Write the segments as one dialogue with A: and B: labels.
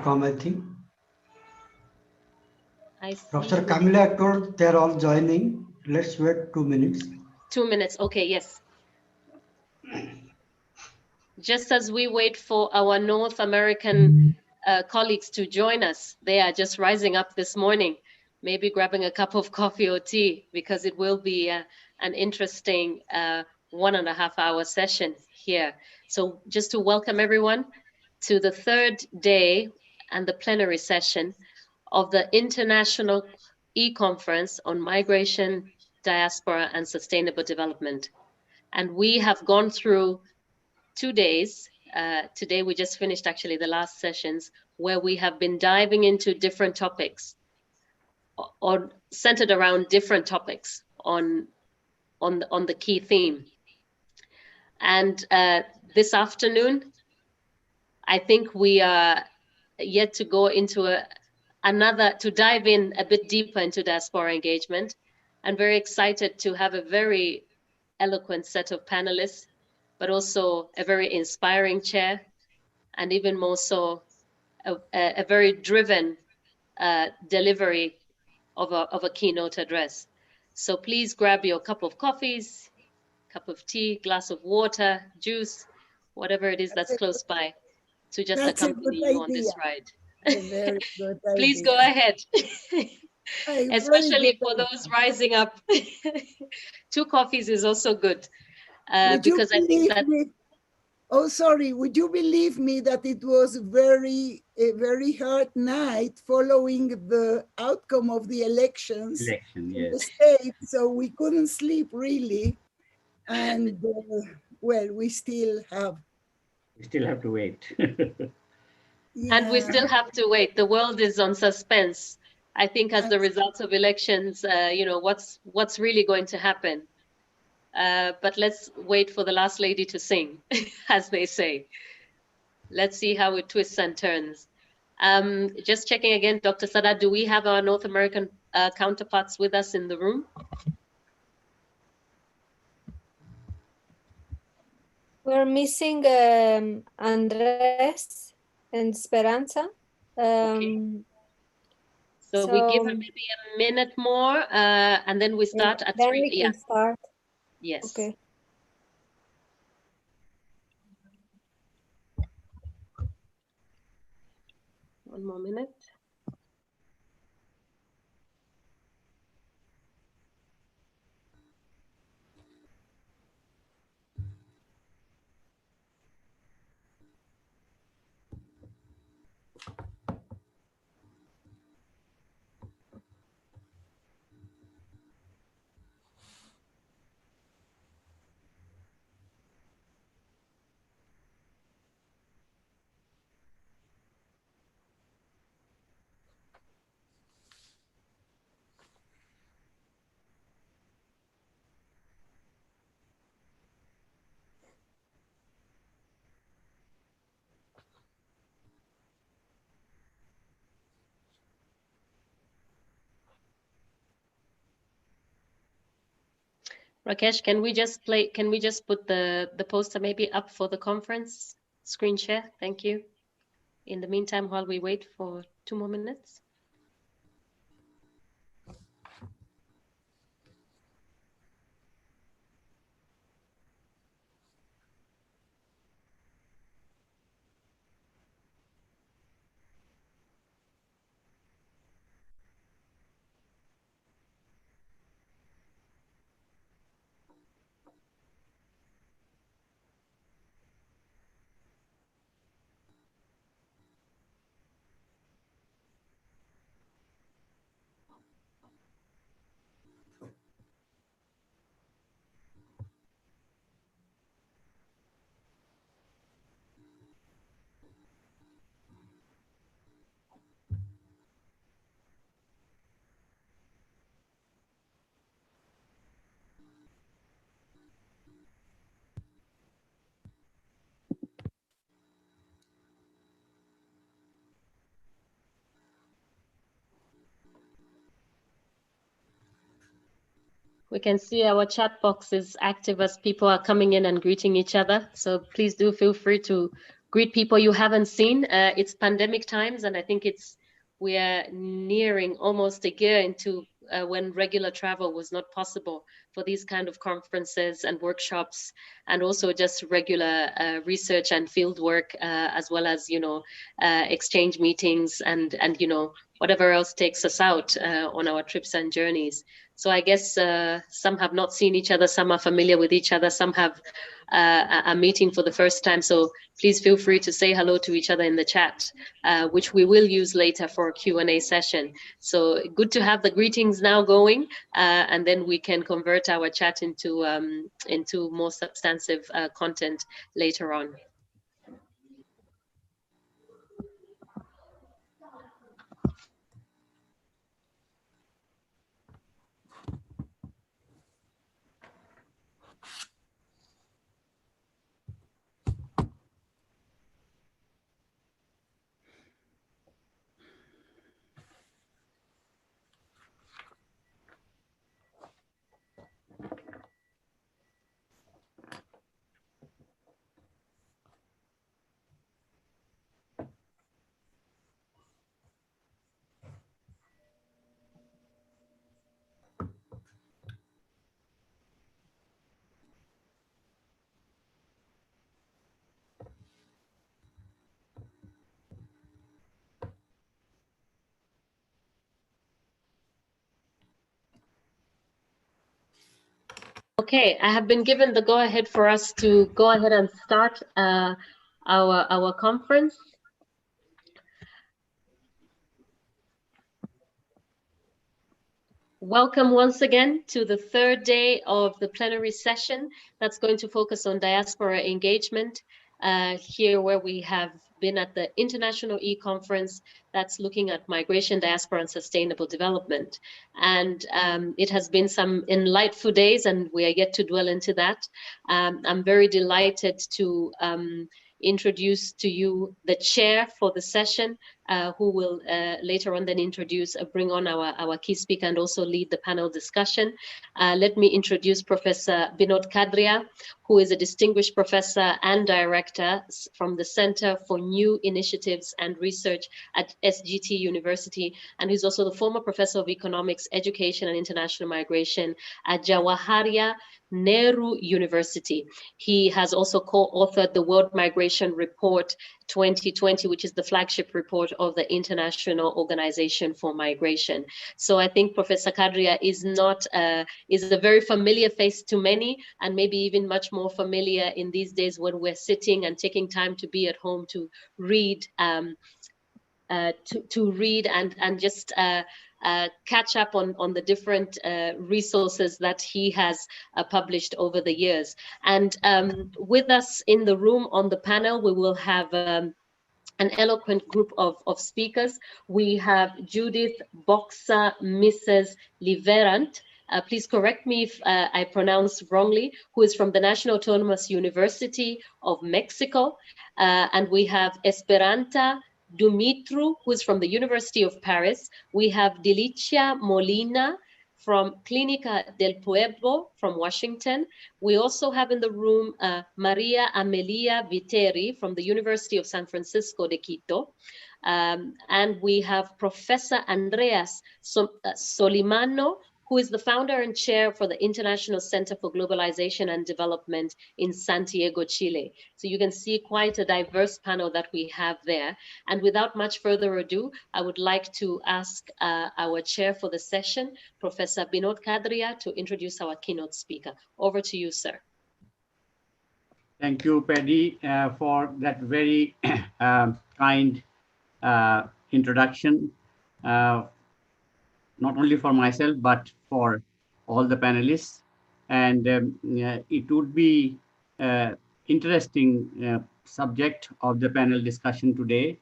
A: come, I think.
B: I see.
A: Professor Camilla told they're all joining. Let's wait 2 minutes.
B: 2 minutes. Okay, yes. Just as we wait for our North American colleagues to join us, they are just rising up this morning, maybe grabbing a cup of coffee or tea, because it will be an interesting 1.5 hour session here. So just to welcome everyone to the third day and the plenary session of the International E-Conference on Migration, Diaspora, and Sustainable Development. And we have gone through 2 days. Today we just finished actually the last sessions where we have been diving into different topics or centered around different topics on the key theme. And this afternoon, I think we are yet to go into to dive in a bit deeper into diaspora engagement. I'm very excited to have a very eloquent set of panelists, but also a very inspiring chair, and even more so, a very driven delivery of a keynote address. So please grab your cup of coffees, cup of tea, glass of water, juice, whatever it is that's close by, to just accompany you on this ride.
C: A very good idea.
B: Please go ahead. Especially for those rising up. 2 coffees is also good. Because I think that...
C: Oh, sorry. Would you believe me that it was a very hard night following the outcome of the elections in the States? So we couldn't sleep really. And well, we still have
D: to wait.
C: Yeah.
B: And we still have to wait. The world is on suspense. I think as the results of elections, you know, what's really going to happen. But let's wait for the last lady to sing, as they say. Let's see how it twists and turns. Just checking again, Dr. Sada, do we have our North American counterparts with us in the room?
E: We're missing Andres and Esperanza.
B: Okay. So we give it maybe a minute more, and then we start at 3.
E: We can start.
B: Yes.
E: Okay.
B: One more minute. Rakesh, can we just put the poster maybe up for the conference screen share? Thank you. In the meantime, while we wait for 2 more minutes. We can see our chat box is active as people are coming in and greeting each other. So please do feel free to greet people you haven't seen. It's pandemic times, and I think we are nearing almost a year into when regular travel was not possible for these kind of conferences and workshops, and also just regular research and field work, as well as, you know, exchange meetings and you know, whatever else takes us out on our trips and journeys. So I guess some have not seen each other, some are familiar with each other, some have a meeting for the first time. So please feel free to say hello to each other in the chat, which we will use later for a Q&A session. So good to have the greetings now going, and then we can convert our chat into more substantive content later on. Okay, I have been given the go-ahead for us to go ahead and start our conference. Welcome once again to the third day of the plenary session that's going to focus on diaspora engagement, here where we have been at the International E-Conference that's looking at migration, diaspora, and sustainable development. And it has been some enlightful days, and we are yet to dwell into that. I'm very delighted to introduce to you the chair for the session, who will later on then bring on our key speaker and also lead the panel discussion. Let me introduce Professor Binod Kadria, who is a distinguished professor and director from the Center for New Initiatives and Research at SGT University, and he's also the former professor of economics, education, and international migration at Jawaharlal Nehru University. He has also co-authored the World Migration Report 2020, which is the flagship report of the International Organization for Migration. So I think Professor Kadria is a very familiar face to many, and maybe even much more familiar in these days when we're sitting and taking time to be at home to read, and just catch up on the different resources that he has published over the years. And with us in the room on the panel, we will have an eloquent group of speakers. We have Judith Boxer, Mrs. Liverant. Please correct me if I pronounce wrongly, who is from the National Autonomous University of Mexico. And we have Esperanta Dumitru, who is from the University of Paris. We have Delicia Molina from Clínica del Pueblo from Washington. We also have in the room Maria Amelia Viteri from the University of San Francisco de Quito. And we have Professor Andreas Solimano, who is the founder and chair for the International Center for Globalization and Development in Santiago, Chile. So you can see quite a diverse panel that we have there. And without much further ado, I would like to ask our chair for the session, Professor Binod Kadria, to introduce our keynote speaker. Over to you, sir.
D: Thank you, Paddy, for that very kind introduction. Not only for myself, but for all the panelists. And it would be interesting subject of the panel discussion today,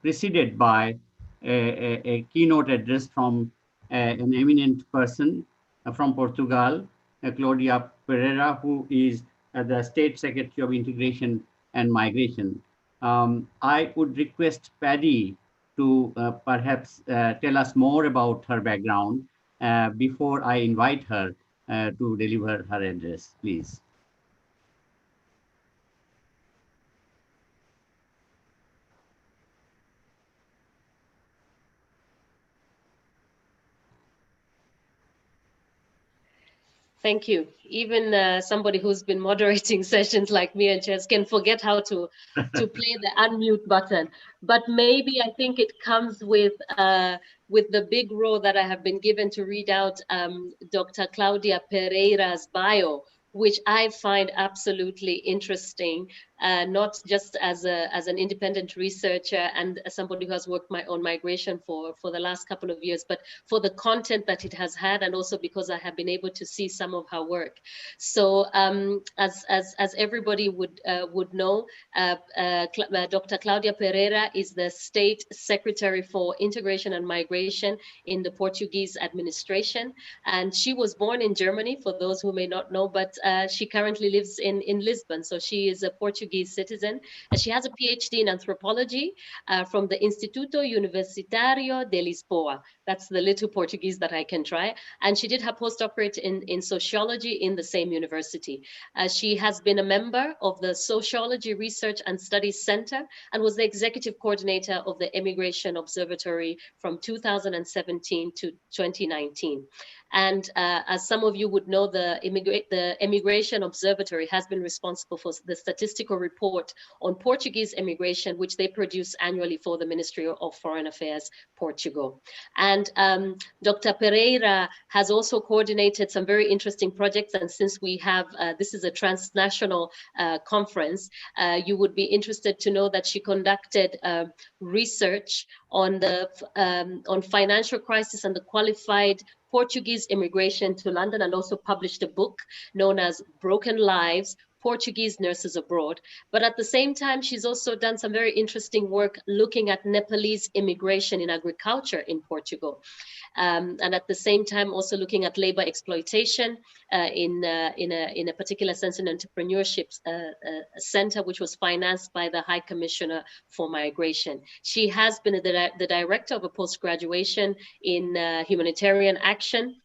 D: preceded by a keynote address from an eminent person from Portugal, Claudia Pereira, who is the State Secretary of Integration and Migration. I would request Paddy to perhaps tell us more about her background before I invite her to deliver her address, please.
B: Thank you. Even somebody who's been moderating sessions like me and Chess can forget how to play the unmute button. But maybe I think it comes with the big role that I have been given to read out Dr. Claudia Pereira's bio, which I find absolutely interesting, not just as an independent researcher and as somebody who has worked on migration for the last couple of years, but for the content that it has had, and also because I have been able to see some of her work. So as everybody would know, Dr. Claudia Pereira is the State Secretary for Integration and Migration in the Portuguese administration. And she was born in Germany, for those who may not know, but she currently lives in Lisbon. So she is a Portuguese citizen. And she has a PhD in anthropology from the Instituto Universitário de Lisboa. That's the little Portuguese that I can try. And she did her postdoctorate in sociology in the same university. She has been a member of the Sociology Research and Studies Center and was the executive coordinator of the Immigration Observatory from 2017 to 2019. And as some of you would know, the Immigration Observatory has been responsible for the statistical report on Portuguese immigration, which they produce annually for the Ministry of Foreign Affairs, Portugal. And Dr. Pereira has also coordinated some very interesting projects. And since we have, this is a transnational conference, you would be interested to know that she conducted research on on financial crisis and the qualified Portuguese immigration to London, and also published a book known as Broken Lives, Portuguese Nurses Abroad. But at the same time, she's also done some very interesting work looking at Nepalese immigration in agriculture in Portugal. And at the same time, also looking at labor exploitation in a particular sense, an entrepreneurship center, which was financed by the High Commissioner for Migration. She has been the director of a post-graduation in humanitarian action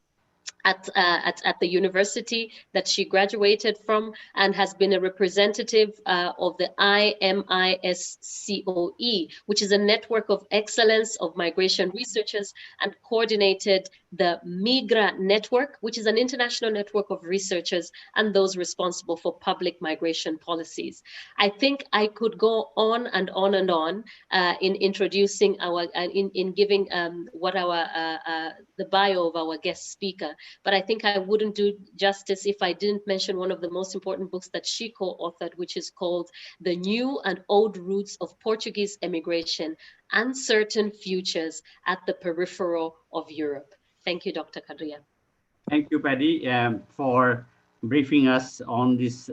B: at the university that she graduated from, and has been a representative of the IMISCOE, which is a network of excellence of migration researchers, and coordinated the MIGRA network, which is an international network of researchers and those responsible for public migration policies. I think I could go on and on and on in introducing our, in giving what the bio of our guest speaker. But I think I wouldn't do justice if I didn't mention one of the most important books that she co-authored, which is called The New and Old Roots of Portuguese Immigration, Uncertain Futures at the Peripheral of Europe. Thank you, Dr. Kadria.
D: Thank you, Paddy, for briefing us on this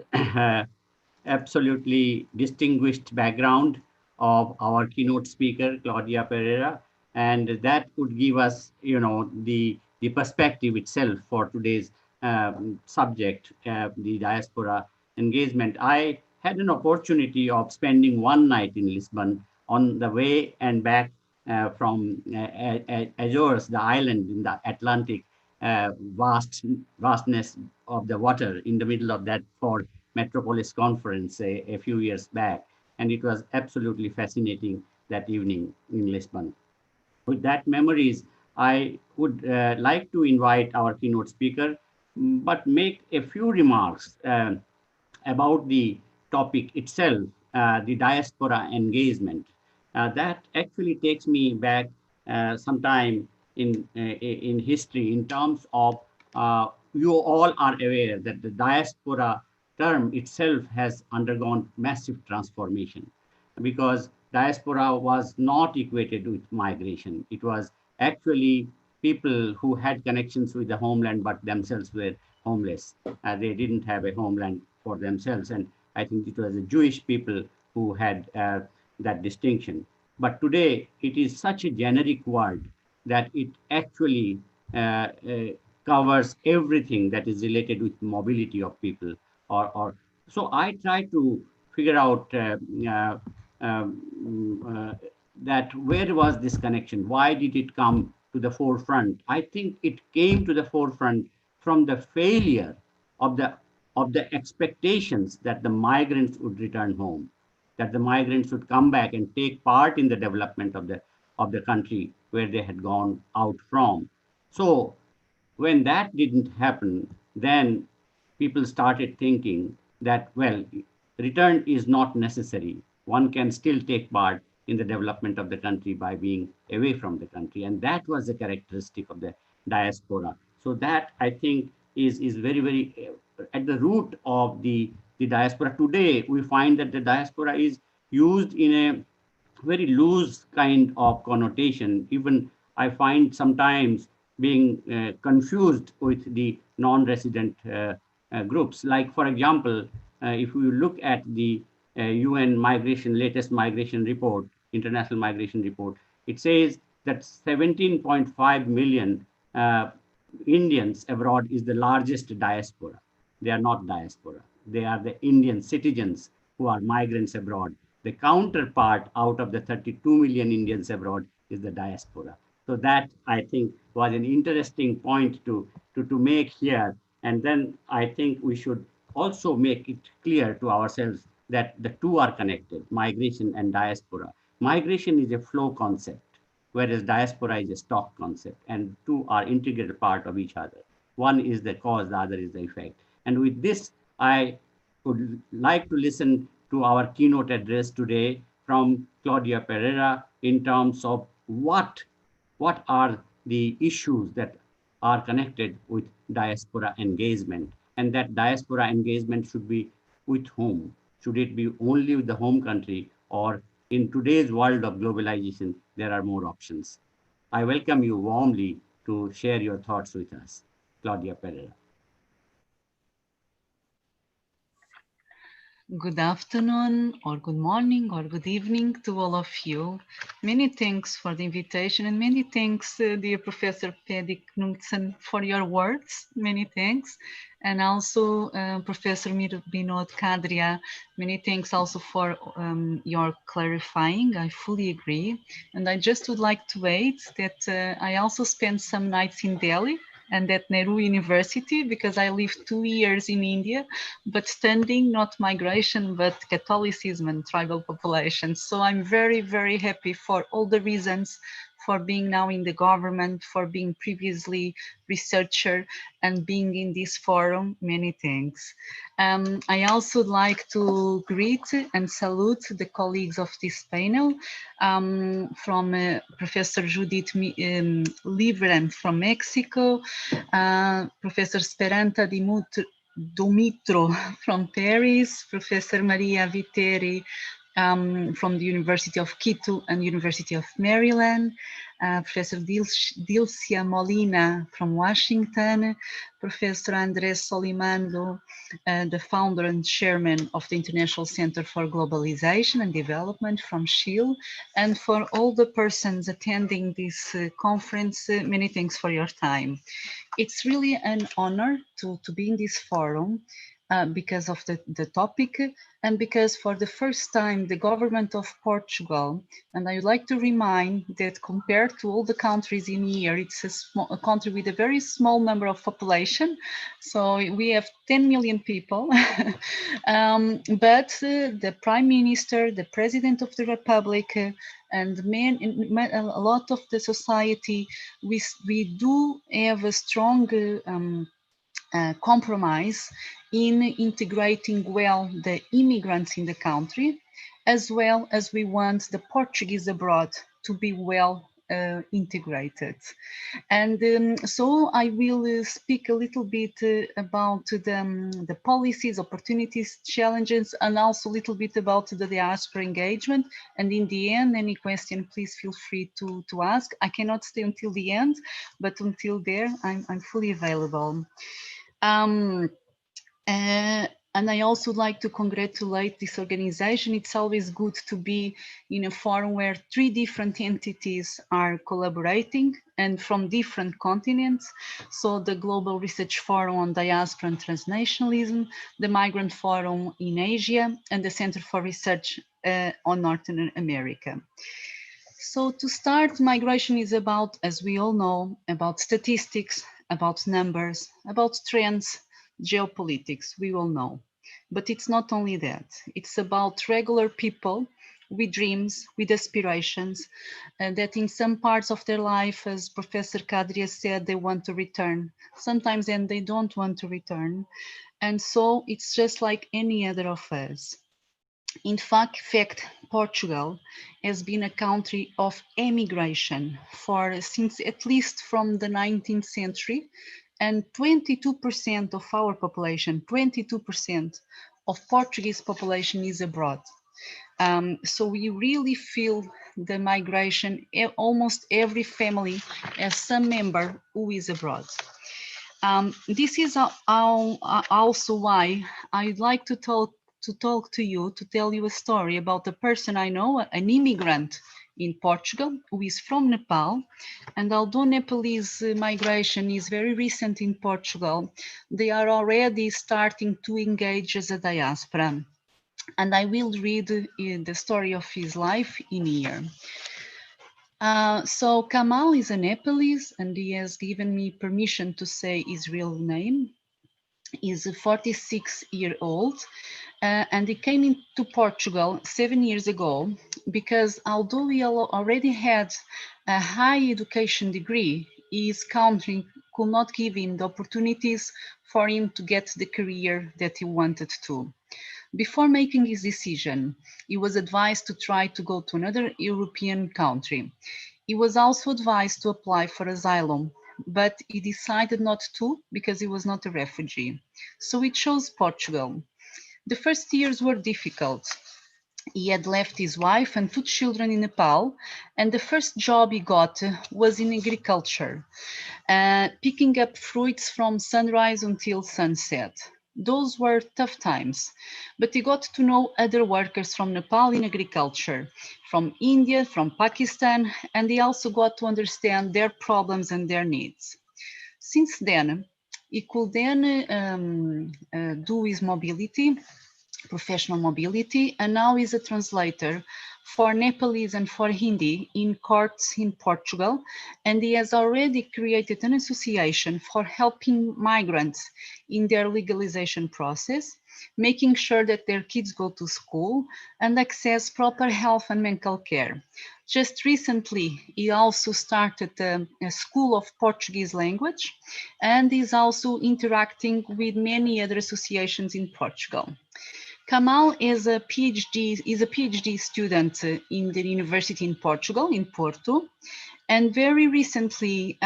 D: absolutely distinguished background of our keynote speaker, Claudia Pereira. And that would give us, you know, the perspective itself for today's subject, the diaspora engagement. I had an opportunity of spending one night in Lisbon on the way and back from Azores, the island in the Atlantic, vastness of the water in the middle of that for Metropolis conference a few years back. And it was absolutely fascinating that evening in Lisbon. With that memories, I would like to invite our keynote speaker, but make a few remarks about the topic itself, the diaspora engagement. That actually takes me back sometime in history, in terms of you all are aware that the diaspora term itself has undergone massive transformation, because diaspora was not equated with migration. It was actually people who had connections with the homeland, but themselves were homeless. They didn't have a homeland for themselves. And I think it was the Jewish people who had that distinction. But today, it is such a generic word that it actually covers everything that is related with mobility of people. So I try to figure out that where was this connection? Why did it come to the forefront? I think it came to the forefront from the failure of the expectations that the migrants would return home, that the migrants would come back and take part in the development of the country where they had gone out from. So when that didn't happen, then people started thinking that, well, return is not necessary. One can still take part in the development of the country by being away from the country. And that was the characteristic of the diaspora. So that, I think, is very, very at the root of the diaspora. Today, we find that the diaspora is used in a very loose kind of connotation. Even I find sometimes being confused with the non-resident groups. Like, for example, if we look at the UN latest migration report, international migration report, it says that 17.5 million Indians abroad is the largest diaspora. They are not diaspora. They are the Indian citizens who are migrants abroad. The counterpart out of the 32 million Indians abroad is the diaspora. So that, I think, was an interesting point to make here. And then I think we should also make it clear to ourselves that the two are connected, migration and diaspora. Migration is a flow concept, whereas diaspora is a stock concept, and two are integral part of each other. One is the cause, the other is the effect. And with this, I would like to listen to our keynote address today from Claudia Pereira in terms of what are the issues that are connected with diaspora engagement, and that diaspora engagement should be with whom? Should it be only with the home country, or in today's world of globalization, there are more options? I welcome you warmly to share your thoughts with us. Claudia Pereira.
F: Good afternoon, or good morning, or good evening to all of you. Many thanks for the invitation, and many thanks, dear Professor Pedi Knudsen, for your words. Many thanks. And also Professor Binod Kadria, many thanks also for your clarifying. I fully agree. And I just would like to add that I also spent some nights in Delhi and at Nehru University, because I lived 2 years in India, but studying not migration, but Catholicism and tribal populations. So I'm very, very happy for all the reasons, for being now in the government, for being previously researcher, and being in this forum. Many thanks. I also like to greet and salute the colleagues of this panel, from Professor Judith Livren from Mexico, Professor Speranta Dumitro from Paris, Professor Maria Viteri from the University of Quito and University of Maryland, Professor Dilcia Molina from Washington, Professor Andrés Solimando, the founder and chairman of the International Center for Globalization and Development from Chile, and for all the persons attending this conference, many thanks for your time. It's really an honor to be in this forum because of the topic, and because for the first time the government of Portugal, and I would like to remind that compared to all the countries in here, it's a country with a very small number of population, so we have 10 million people, but the Prime Minister, the President of the Republic, and a lot of the society, we do have a strong compromise in integrating well the immigrants in the country, as well as we want the Portuguese abroad to be well integrated. And so I will speak a little bit about the policies, opportunities, challenges, and also a little bit about the diaspora engagement. And in the end, any question, please feel free to ask. I cannot stay until the end, but until there, I'm fully available. And I also like to congratulate this organization. It's always good to be in a forum where 3 different entities are collaborating and from different continents. So the Global Research Forum on Diaspora and Transnationalism, the Migrant Forum in Asia, and the Center for Research on Northern America. So to start, migration is about, as we all know, about statistics, about numbers, about trends, geopolitics, we all know. But it's not only that. It's about regular people with dreams, with aspirations, and that in some parts of their life, as Professor Kadria said, they want to return. Sometimes then they don't want to return. And so it's just like any other of us. In fact, Portugal has been a country of emigration since at least from the 19th century, and 22% of our population, 22% of Portuguese population is abroad. So we really feel the migration. Almost every family has some member who is abroad. This is also why I'd like to talk to you, to tell you a story about a person I know, an immigrant in Portugal who is from Nepal. And although Nepalese migration is very recent in Portugal, they are already starting to engage as a diaspora. And I will read the story of his life in here. So Kamal is a Nepalese, and he has given me permission to say his real name. He's a 46-year-old, and he came into Portugal 7 years ago because although he already had a high education degree, his country could not give him the opportunities for him to get the career that he wanted to. Before making his decision, he was advised to try to go to another European country. He was also advised to apply for asylum, but he decided not to because he was not a refugee. So he chose Portugal. The first years were difficult. He had left his wife and 2 children in Nepal, and the first job he got was in agriculture, picking up fruits from sunrise until sunset. Those were tough times, but he got to know other workers from Nepal in agriculture, from India, from Pakistan, and he also got to understand their problems and their needs. Since then, he could then do his mobility, professional mobility, and now is a translator for Nepalese and for Hindi in courts in Portugal, and he has already created an association for helping migrants in their legalization process, making sure that their kids go to school and access proper health and mental care. Just recently, he also started a school of Portuguese language, and is also interacting with many other associations in Portugal. Kamal is a PhD student in the university in Portugal, in Porto, and very recently,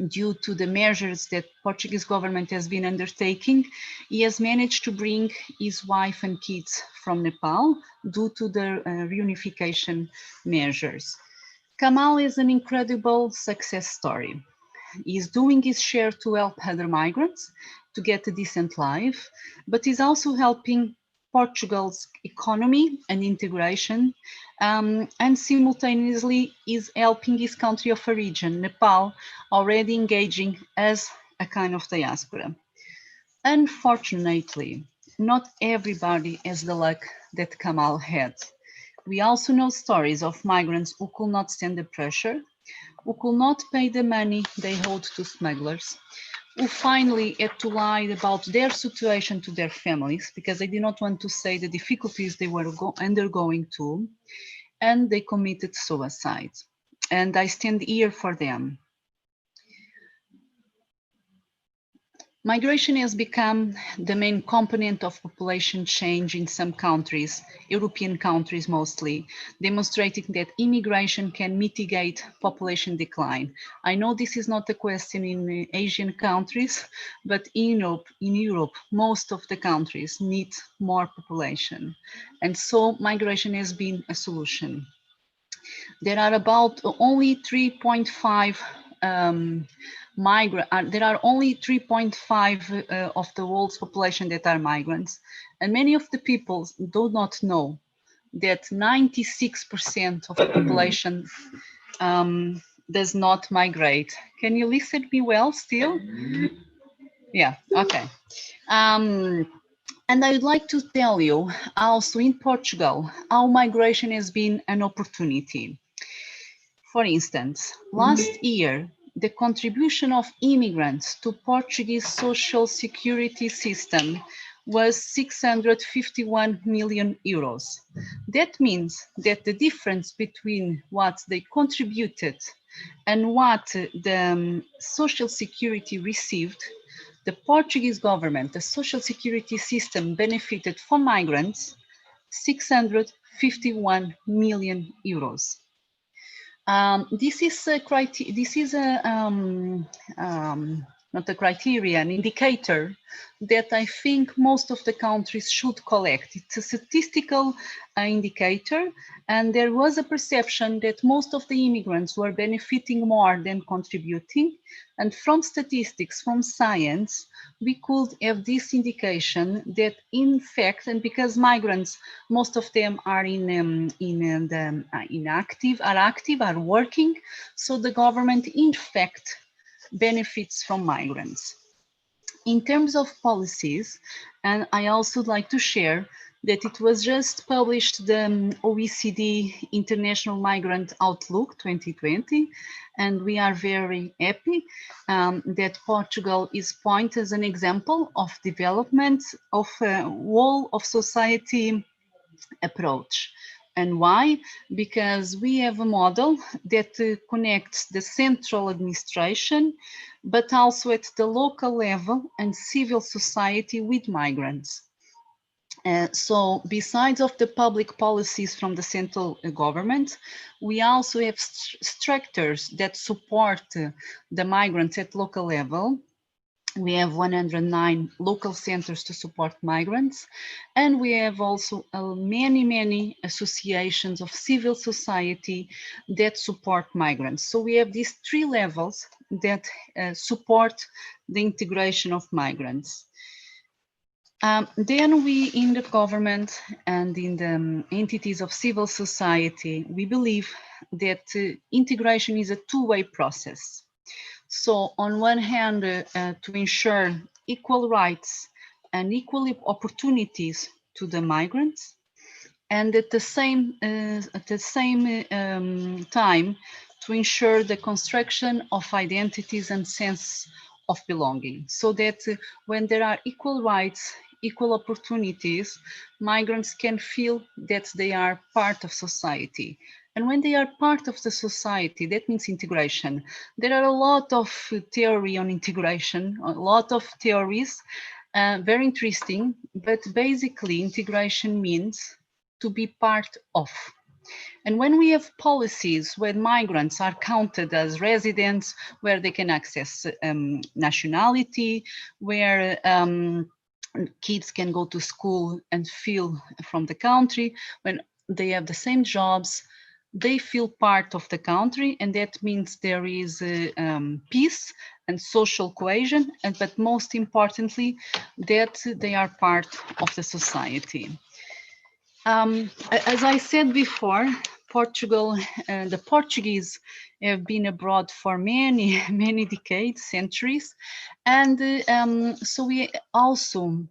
F: due to the measures that Portuguese government has been undertaking, he has managed to bring his wife and kids from Nepal due to the reunification measures. Kamal is an incredible success story. He's doing his share to help other migrants to get a decent life, but he's also helping Portugal's economy and integration, and simultaneously is helping his country of origin, Nepal, already engaging as a kind of diaspora. Unfortunately, not everybody has the luck that Kamal had. We also know stories of migrants who could not stand the pressure, who could not pay the money they owed to smugglers, who finally had to lie about their situation to their families because they did not want to say the difficulties they were undergoing too, and they committed suicide. And I stand here for them. Migration has become the main component of population change in some countries, European countries mostly, demonstrating that immigration can mitigate population decline. I know this is not a question in Asian countries, but in Europe, most of the countries need more population. And so migration has been a solution. There are about only 3.5 there are only 3.5 of the world's population that are migrants, and many of the people do not know that 96% of the population does not migrate. Can you listen to me well still? Yeah, okay. And I would like to tell you also in Portugal, how migration has been an opportunity. For instance, last year, the contribution of immigrants to Portuguese social security system was 651 million euros. That means that the difference between what they contributed and what the Social Security received, the Portuguese government, the Social Security system benefited for migrants 651 million euros. This is not a criteria, an indicator that I think most of the countries should collect. It's a statistical indicator, and there was a perception that most of the immigrants were benefiting more than contributing. And from statistics, from science, we could have this indication that in fact, and because migrants, most of them are are working, so the government in fact benefits from migrants. In terms of policies, and I also like to share that it was just published the OECD International Migrant Outlook 2020, and we are very happy that Portugal is pointed as an example of development of a whole of society approach. And why? Because we have a model that connects the central administration, but also at the local level and civil society with migrants. So besides of the public policies from the central government, we also have structures that support the migrants at local level. We have 109 local centers to support migrants, and we have also many associations of civil society that support migrants. So we have these three levels that support the integration of migrants. Then we in the government and in the entities of civil society, we believe that integration is a two-way process. So on one hand, to ensure equal rights and equal opportunities to the migrants, and at the same time to ensure the construction of identities and sense of belonging, so that when there are equal rights, equal opportunities, migrants can feel that they are part of society. And when they are part of the society, that means integration. There are a lot of theory on integration, a lot of theories, very interesting, but basically integration means to be part of. And when we have policies where migrants are counted as residents, where they can access nationality, where kids can go to school and feel from the country, when they have the same jobs, they feel part of the country, and that means there is peace and social cohesion, but most importantly, that they are part of the society. As I said before, Portugal, the Portuguese have been abroad for many decades, centuries, and so we also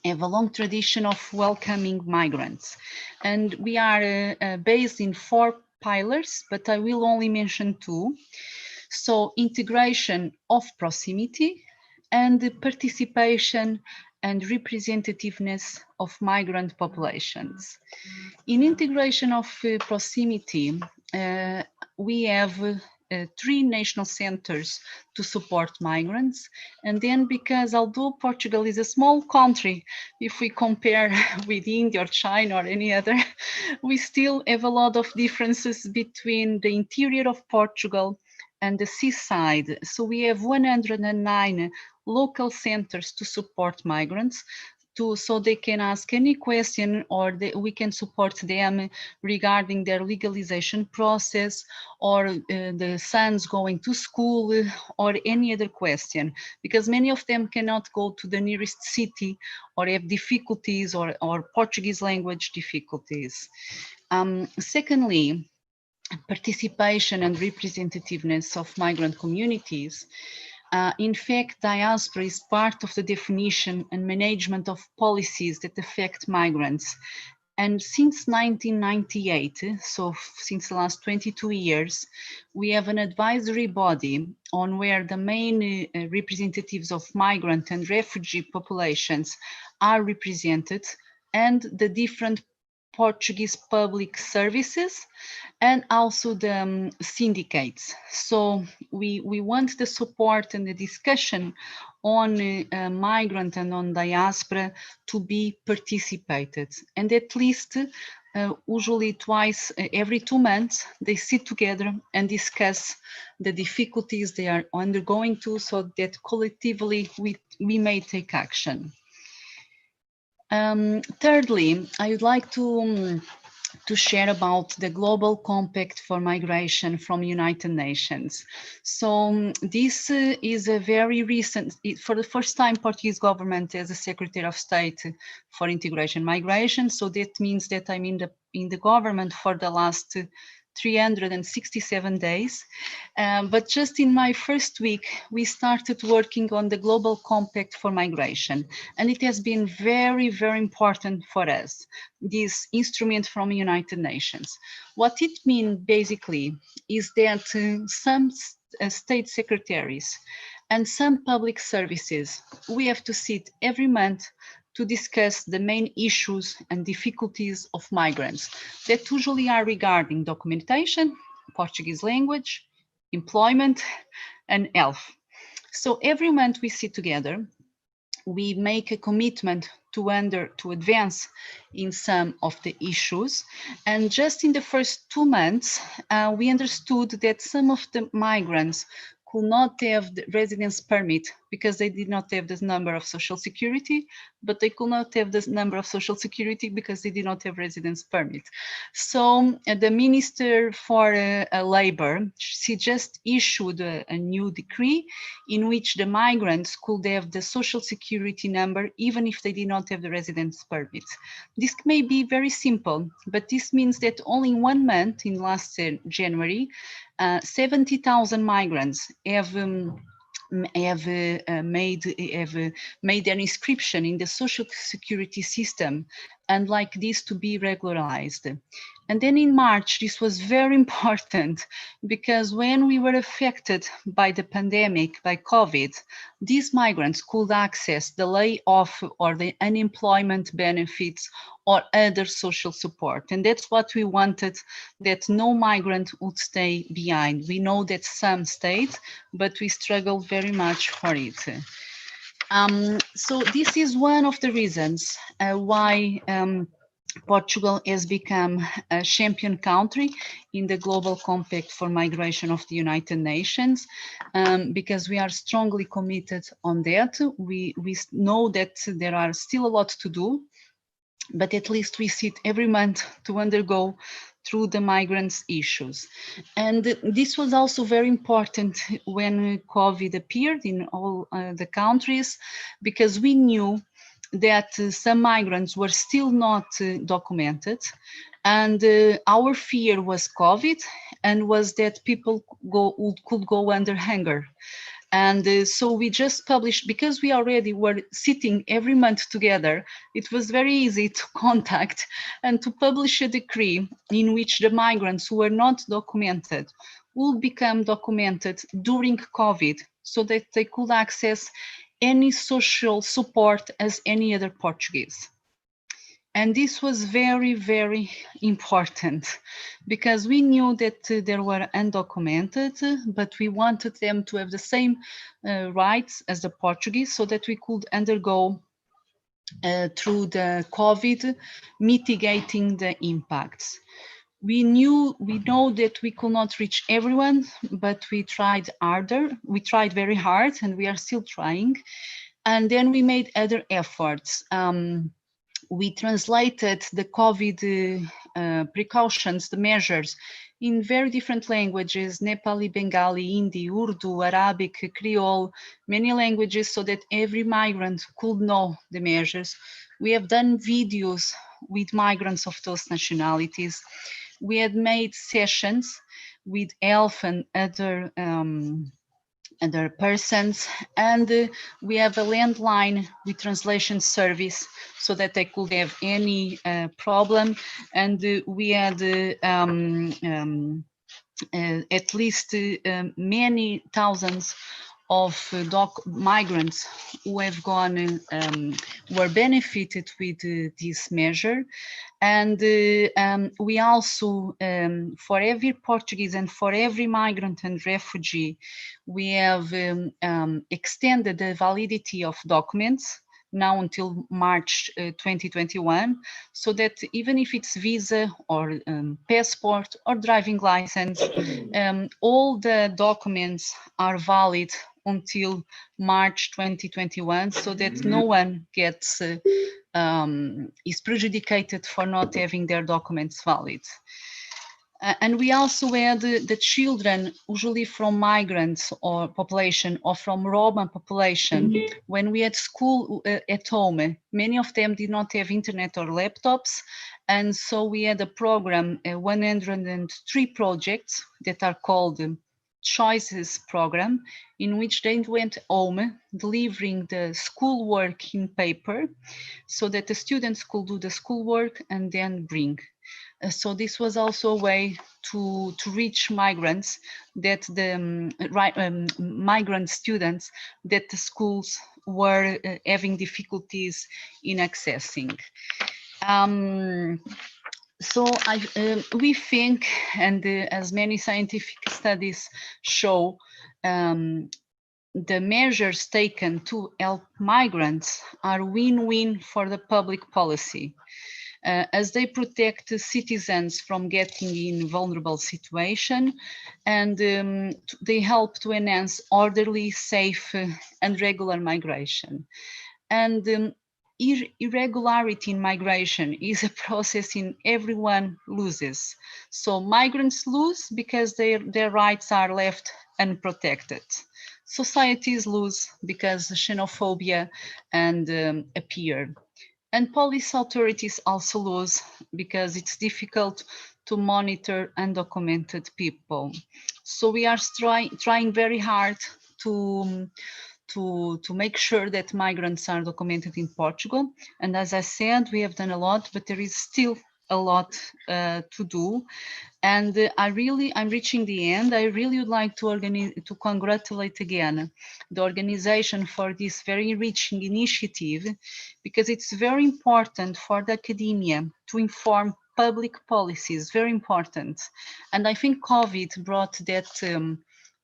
F: have a long tradition of welcoming migrants. And we are based in 4 pillars, but I will only mention 2. So integration of proximity and the participation and representativeness of migrant populations. In integration of proximity, we have 3 national centers to support migrants. And then because although Portugal is a small country, if we compare with India or China or any other, we still have a lot of differences between the interior of Portugal and the seaside. So we have 109 local centers to support migrants, so they can ask any question, or we can support them regarding their legalization process, or the sons going to school, or any other question, because many of them cannot go to the nearest city or have difficulties or Portuguese language difficulties. Secondly, participation and representativeness of migrant communities. In fact, diaspora is part of the definition and management of policies that affect migrants. And since 1998, so since the last 22 years, we have an advisory body on where the main representatives of migrant and refugee populations are represented, and the different Portuguese public services, and also the syndicates. So we want the support and the discussion on migrant and on diaspora to be participated, and at least usually twice every 2 months they sit together and discuss the difficulties they are undergoing to, so that collectively we may take action. Thirdly, I would like to share about the Global Compact for Migration from United Nations. So this is a very recent, for the first time, Portuguese government as a Secretary of State for Integration Migration. So that means that I'm in the government for the last 367 days. But just in my first week, we started working on the Global Compact for Migration. And it has been very, very important for us, this instrument from United Nations. What it means basically is that some state secretaries and some public services, we have to sit every month to discuss the main issues and difficulties of migrants that usually are regarding documentation, Portuguese language, employment, and health. So every month we sit together, we make a commitment to advance in some of the issues. And just in the first 2 months, we understood that some of the migrants could not have the residence permit because they did not have this number of social security, but they could not have this number of social security because they did not have residence permit. So the Minister for Labor, she just issued a new decree in which the migrants could have the social security number even if they did not have the residence permit. This may be very simple, but this means that only in 1 month, in last January, 70,000 migrants have made their inscription in the social security system, and like this to be regularized. And then in March, this was very important because when we were affected by the pandemic, by COVID, these migrants could access the layoff or the unemployment benefits or other social support. And that's what we wanted, that no migrant would stay behind. We know that some stayed, but we struggled very much for it. So this is one of the reasons why Portugal has become a champion country in the Global Compact for Migration of the United Nations, because we are strongly committed on that. We know that there are still a lot to do, but at least we sit every month to undergo through the migrants' issues. And this was also very important when COVID appeared in all the countries, because we knew that some migrants were still not documented, and our fear was COVID, and was that people could go under hunger. And so we just published, because we already were sitting every month together, it was very easy to contact and to publish a decree in which the migrants who were not documented will become documented during COVID, so that they could access any social support as any other Portuguese. And this was very, very important, because we knew that there were undocumented, but we wanted them to have the same rights as the Portuguese, so that we could undergo through the COVID, mitigating the impacts. We know that we could not reach everyone, but we tried harder. We tried very hard, and we are still trying. And then we made other efforts. We translated the COVID precautions, the measures, in very different languages: Nepali, Bengali, Hindi, Urdu, Arabic, Creole, many languages, so that every migrant could know the measures. We have done videos with migrants of those nationalities. We had made sessions with health and other persons, and we have a landline with translation service, so that they could have any problem. And we had at least many thousands of migrants who have gone, were benefited with this measure. And we also, for every Portuguese and for every migrant and refugee, we have extended the validity of documents now until March 2021, so that even if it's visa or passport or driving license, all the documents are valid until March 2021, so that no one gets is prejudiced for not having their documents valid. And we also had the children, usually from migrants or population or from Roma population. When we had school at home, many of them did not have internet or laptops. And so we had a program, 103 projects that are called Choices program, in which they went home delivering the schoolwork in paper so that the students could do the schoolwork and then bring. So this was also a way to reach migrants, that the migrant students that the schools were having difficulties in accessing. So we think, and as many scientific studies show, the measures taken to help migrants are win-win for the public policy. As they protect citizens from getting in vulnerable situation, and they help to enhance orderly, safe and regular migration. And irregularity in migration is a process in everyone loses. So migrants lose because their rights are left unprotected. Societies lose because xenophobia and appear. And police authorities also lose because it's difficult to monitor undocumented people. So we are trying very hard to make sure that migrants are documented in Portugal. And as I said, we have done a lot, but there is still a lot to do. And I'm reaching the end. I really would like to congratulate again the organization for this very enriching initiative, because it's very important for the academia to inform public policies, very important. And I think COVID brought that,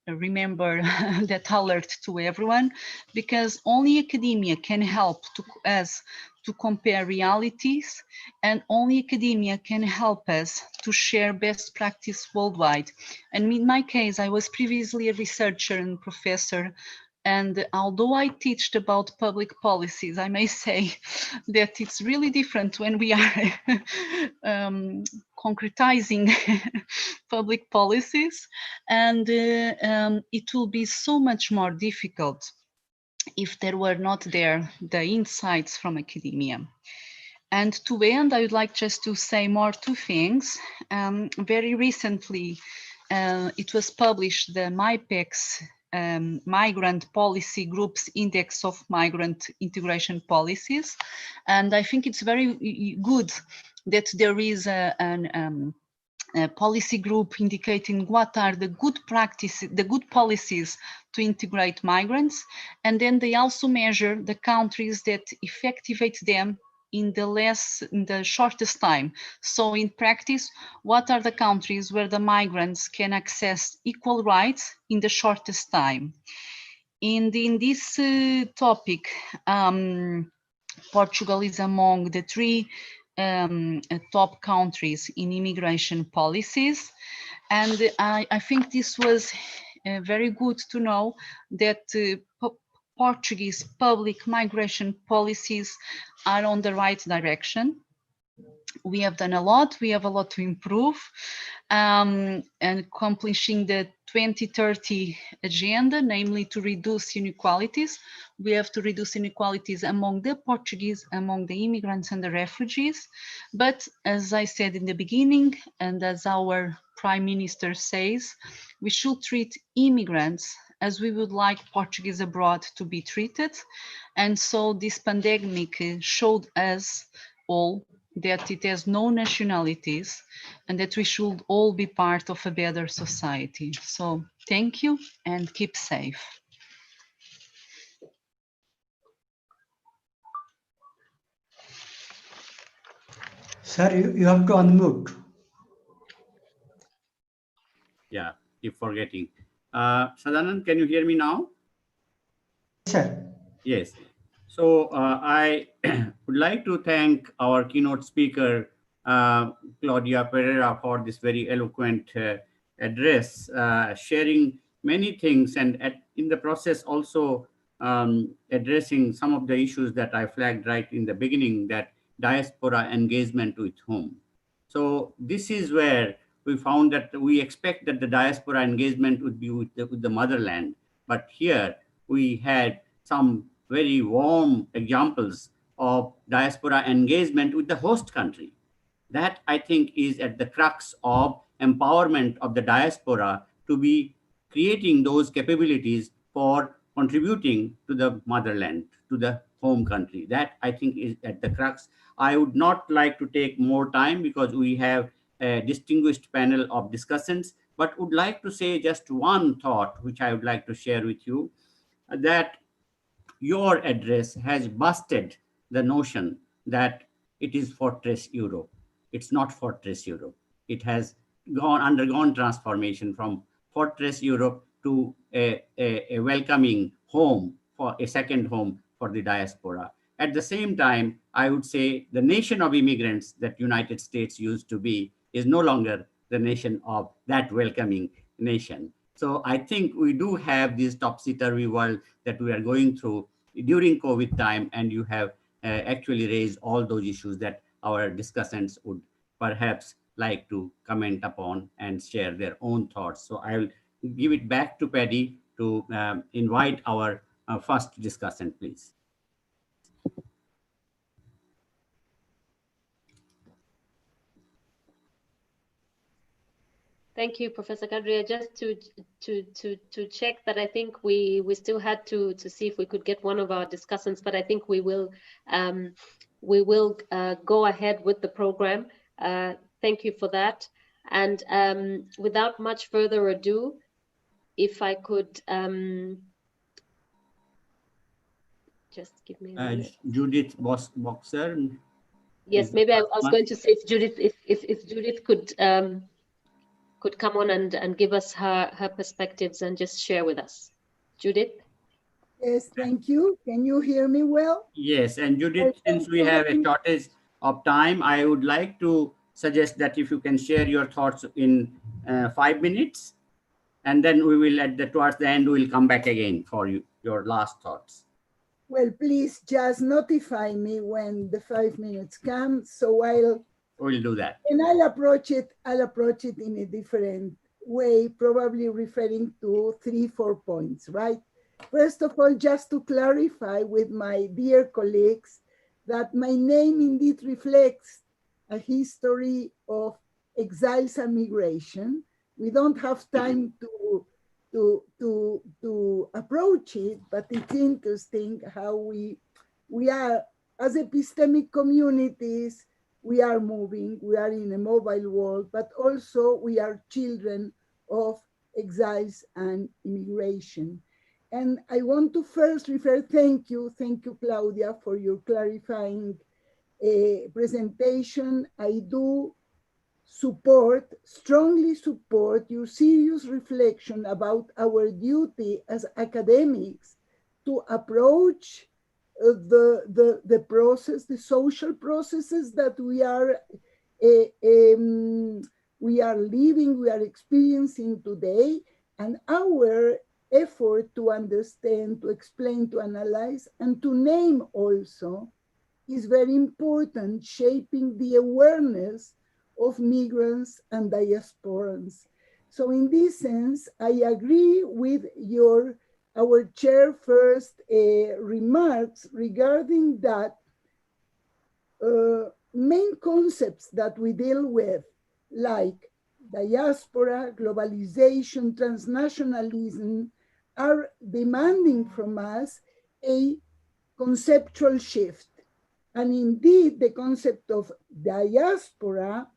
F: remember that alert to everyone, because only academia can help us to compare realities, and only academia can help us to share best practice worldwide. And in my case, I was previously a researcher and professor, and although I teached about public policies, I may say that it's really different when we are concretizing public policies, and it will be so much more difficult if there were not there the insights from academia. And to end, I would like just to say two things. Very recently, it was published the MIPEX Migrant Policy Group's Index of Migrant Integration Policies. And I think it's very good that there is a policy group indicating what are the good practices, the good policies to integrate migrants. And then they also measure the countries that effectivate them in the shortest time. So in practice, what are the countries where the migrants can access equal rights in the shortest time? And in this topic, Portugal is among the 3 top countries in immigration policies. And I think this was very good to know that Portuguese public migration policies are on the right direction. We have done a lot, we have a lot to improve, and accomplishing the 2030 agenda, namely to reduce inequalities. We have to reduce inequalities among the Portuguese, among the immigrants and the refugees. But as I said in the beginning, and as our Prime Minister says, we should treat immigrants as we would like Portuguese abroad to be treated. And so this pandemic showed us all that it has no nationalities and that we should all be part of a better society. So thank you and keep safe.
A: Sir, you have to unmute.
D: Yeah, keep forgetting. Sadanand, can you hear me now?
A: Sir.
D: Yes. So I would like to thank our keynote speaker, Claudia Pereira, for this very eloquent address, sharing many things, and in the process also addressing some of the issues that I flagged right in the beginning, that diaspora engagement with whom. So this is where we found that we expect that the diaspora engagement would be with the motherland, but here we had some very warm examples of diaspora engagement with the host country. That, I think, is at the crux of empowerment of the diaspora to be creating those capabilities for contributing to the motherland, to the home country. That, I think, is at the crux. I would not like to take more time because we have a distinguished panel of discussants, but would like to say just one thought, which I would like to share with you, that your address has busted the notion that it is Fortress Europe. It's not Fortress Europe. It has undergone transformation from Fortress Europe to a welcoming home, for a second home for the diaspora. At the same time, I would say the nation of immigrants that United States used to be is no longer the nation of that welcoming nation. So I think we do have this topsy-turvy world that we are going through during COVID time, and you have actually raised all those issues that our discussants would perhaps like to comment upon and share their own thoughts. So I'll give it back to Paddy to invite our first discussant, please.
B: Thank you, Professor Kadria. Just to check that, I think we still had to see if we could get one of our discussants, but I think we will go ahead with the program. Thank you for that. And without much further ado, if I could just give me a minute.
D: Judith Boxer.
B: Yes, maybe I was going to say if Judith could come on and give us her perspectives and just share with us. Judith?
C: Yes, thank you. Can you hear me well?
D: Yes, and Judith, since we have a shortage of time, I would like to suggest that if you can share your thoughts in 5 minutes, and then we will, towards the end, we will come back again for your last thoughts.
C: Well, please just notify me when the 5 minutes come, so
D: we'll do that.
C: And I'll approach it in a different way, probably referring to 3-4 points, right? First of all, just to clarify with my dear colleagues that my name indeed reflects a history of exiles and migration. We don't have time to approach it, but it's interesting how we are, as epistemic communities, we are moving, we are in a mobile world, but also we are children of exiles and immigration. And I want to first refer, thank you, Claudia, for your clarifying presentation. I do strongly support your serious reflection about our duty as academics to approach the process, the social processes that we are living, we are experiencing today, and our effort to understand, to explain, to analyze, and to name also is very important, shaping the awareness of migrants and diasporans. So in this sense, I agree with our chair first remarks regarding that main concepts that we deal with, like diaspora, globalization, transnationalism, are demanding from us a conceptual shift. And indeed, the concept of diaspora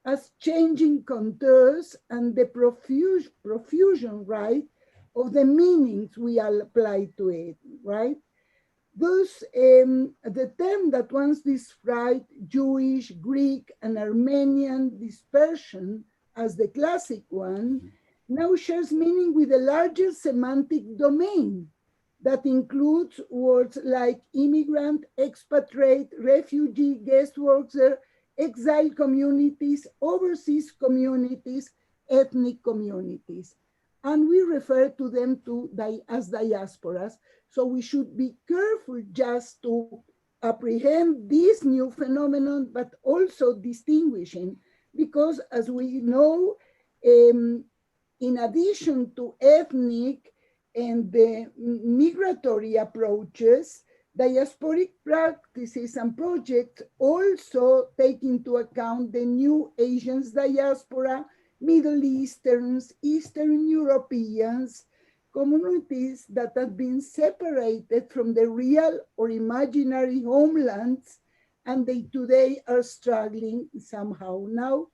C: as changing contours and the profusion, right, of the meanings we apply to it, right? Thus, the term that once described Jewish, Greek, and Armenian dispersion as the classic one now shares meaning with a larger semantic domain that includes words like immigrant, expatriate, refugee, guest worker, exile communities, overseas communities, ethnic communities. And we refer to them as diasporas. So we should be careful just to apprehend this new phenomenon, but also distinguishing, because as we know, in addition to ethnic and the migratory approaches, diasporic practices and projects also take into account the new Asians diaspora, Middle Easterns, Eastern Europeans, communities that have been separated from the real or imaginary homelands, and they today are struggling somehow. Now,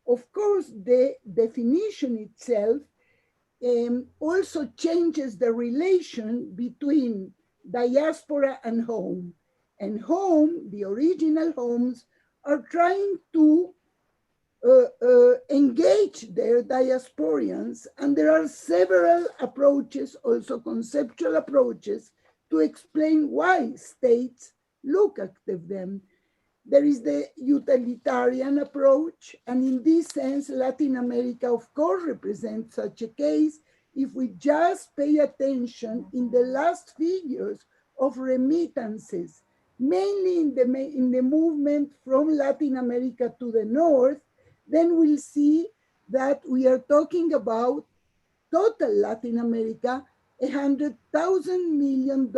C: of course, the definition itself also changes the relation between diaspora and home. And home, the original homes, are trying to engage their diasporians, and there are several approaches, also conceptual approaches, to explain why states look at them. There is the utilitarian approach, and in this sense, Latin America, of course, represents such a case. If we just pay attention in the last figures of remittances, mainly in the movement from Latin America to the north, then we'll see that we are talking about total Latin America, $100,000 million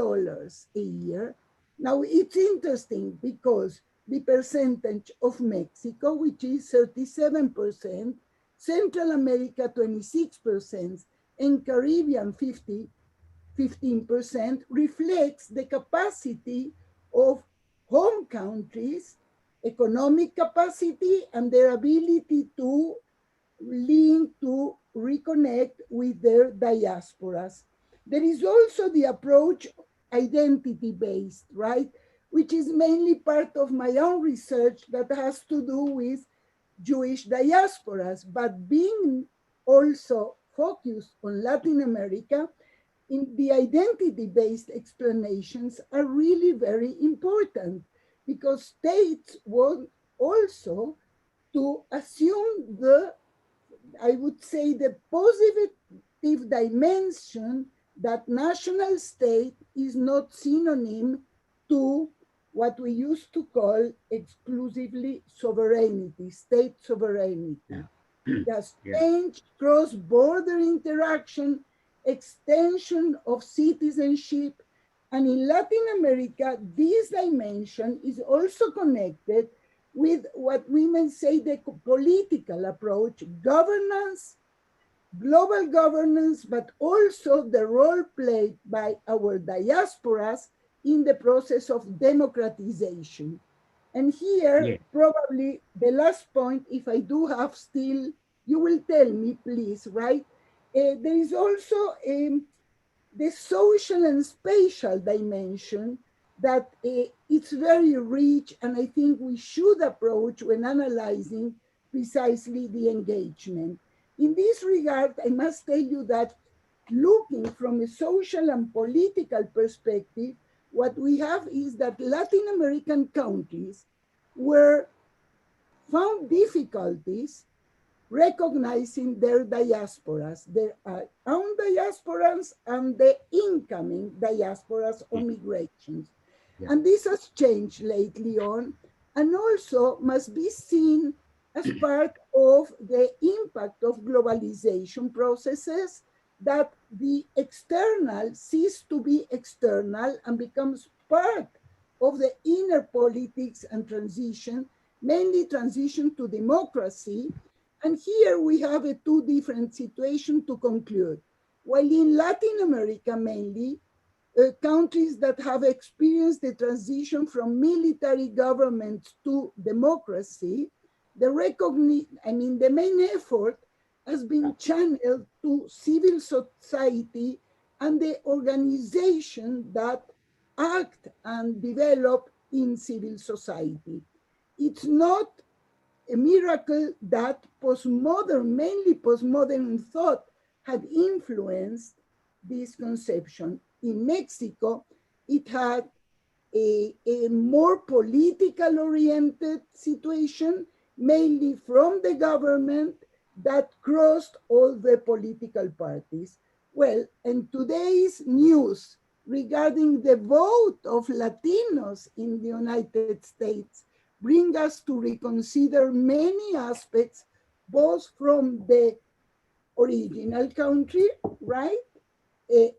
C: a year. Now it's interesting because the percentage of Mexico, which is 37%, Central America 26%, and Caribbean 15%, reflects the capacity of home countries, economic capacity, and their ability to link, to reconnect with their diasporas. There is also the approach identity-based, right? Which is mainly part of my own research that has to do with Jewish diasporas, but being also focused on Latin America, in the identity-based explanations are really very important, because states want also to assume I would say, the positive dimension that national state is not synonym to what we used to call exclusively sovereignty, state sovereignty. Just change, cross-border interaction, extension of citizenship. And in Latin America, this dimension is also connected with what we may say the political approach, governance, global governance, but also the role played by our diasporas in the process of democratization. And here, probably the last point, if I do have still, you will tell me, please, right? There is also the social and spatial dimension that it's very rich, and I think we should approach when analyzing precisely the engagement. In this regard, I must tell you that looking from a social and political perspective, what we have is that Latin American countries were found difficulties recognizing their diasporas, their own diasporas and the incoming diasporas or migrations. Yeah. And this has changed lately on, and also must be seen as part of the impact of globalization processes, that the external ceases to be external and becomes part of the inner politics and transition, mainly transition to democracy. And here we have a two different situations to conclude. While in Latin America mainly, countries that have experienced the transition from military governments to democracy, the main effort has been channeled to civil society and the organization that act and develop in civil society. It's not a miracle that mainly postmodern thought had influenced this conception. In Mexico, it had a more political oriented situation, mainly from the government that crossed all the political parties. Well, and today's news regarding the vote of Latinos in the United States bring us to reconsider many aspects, both from the original country, right?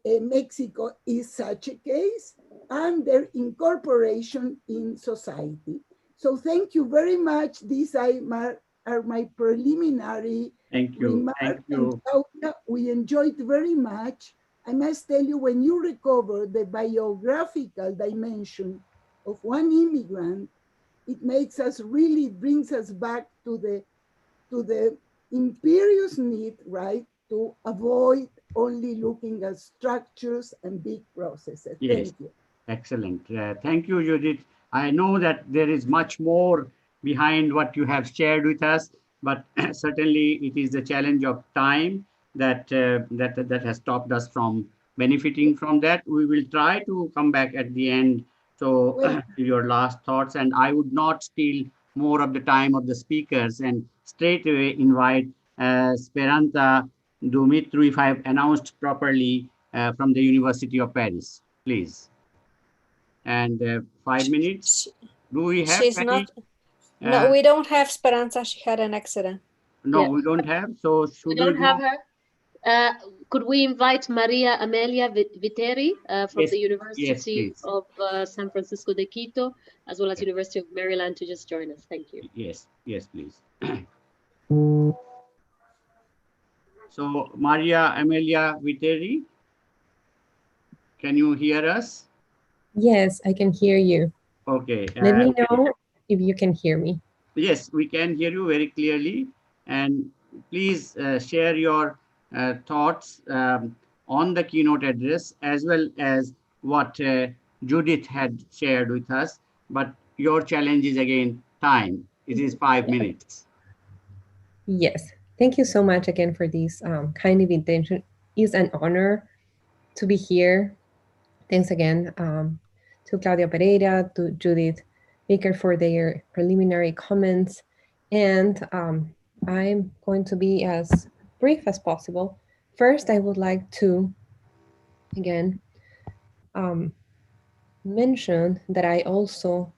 C: Mexico is such a case, and their incorporation in society. So thank you very much. These are my preliminary remarks.
D: Thank you.
C: And Claudia, we enjoyed very much. I must tell you, when you recover the biographical dimension of one immigrant, it makes us really, brings us back to the imperious need, right, to avoid only looking at structures and big processes.
D: Yes.
C: Thank you.
D: Excellent. Thank you, Judith. I know that there is much more behind what you have shared with us, but certainly it is the challenge of time that has stopped us from benefiting from that. We will try to come back at the end to your last thoughts, and I would not steal more of the time of the speakers and straight away invite Speranza Dumitru, if I have announced properly, from the University of Paris, please. And 5 minutes. Do we have?
E: She's not. No, we don't have Speranza. She had an accident.
D: No, we don't have. So should
B: we don't have her. Could we invite Maria Amelia Viteri from the University of San Francisco de Quito, as well as University of Maryland, to just join us? Thank you.
D: Yes, please. So Maria Amelia Viteri, can you hear us?
G: Yes, I can hear you.
D: Okay.
G: Let me know if you can hear me.
D: Yes, we can hear you very clearly. And please share your thoughts on the keynote address, as well as what Judith had shared with us. But your challenge is again time. It is 5 minutes.
G: Yes. Thank you so much again for this kind invitation. It's an honor to be here. Thanks again to Claudia Pereira, to Judith Baker for their preliminary comments. And I'm going to be as brief as possible. First, I would like to, again, mention that I also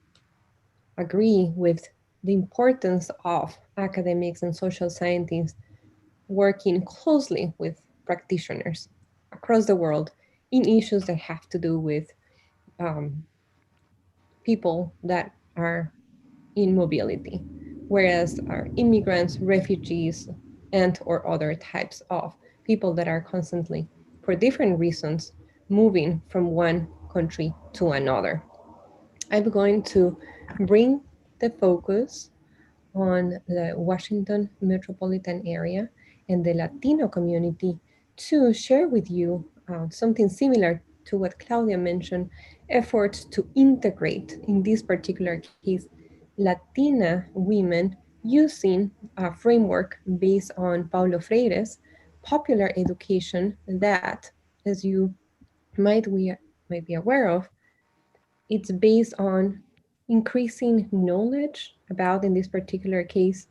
G: agree with the importance of academics and social scientists working closely with practitioners across the world in issues that have to do with people that are in mobility, whereas our immigrants, refugees, and or other types of people that are constantly, for different reasons, moving from one country to another. I'm going to bring the focus on the Washington metropolitan area and the Latino community to share with you something similar to what Claudia mentioned, efforts to integrate, in this particular case, Latina women using a framework based on Paulo Freire's popular education that, as you might be aware of, it's based on increasing knowledge about, in this particular case,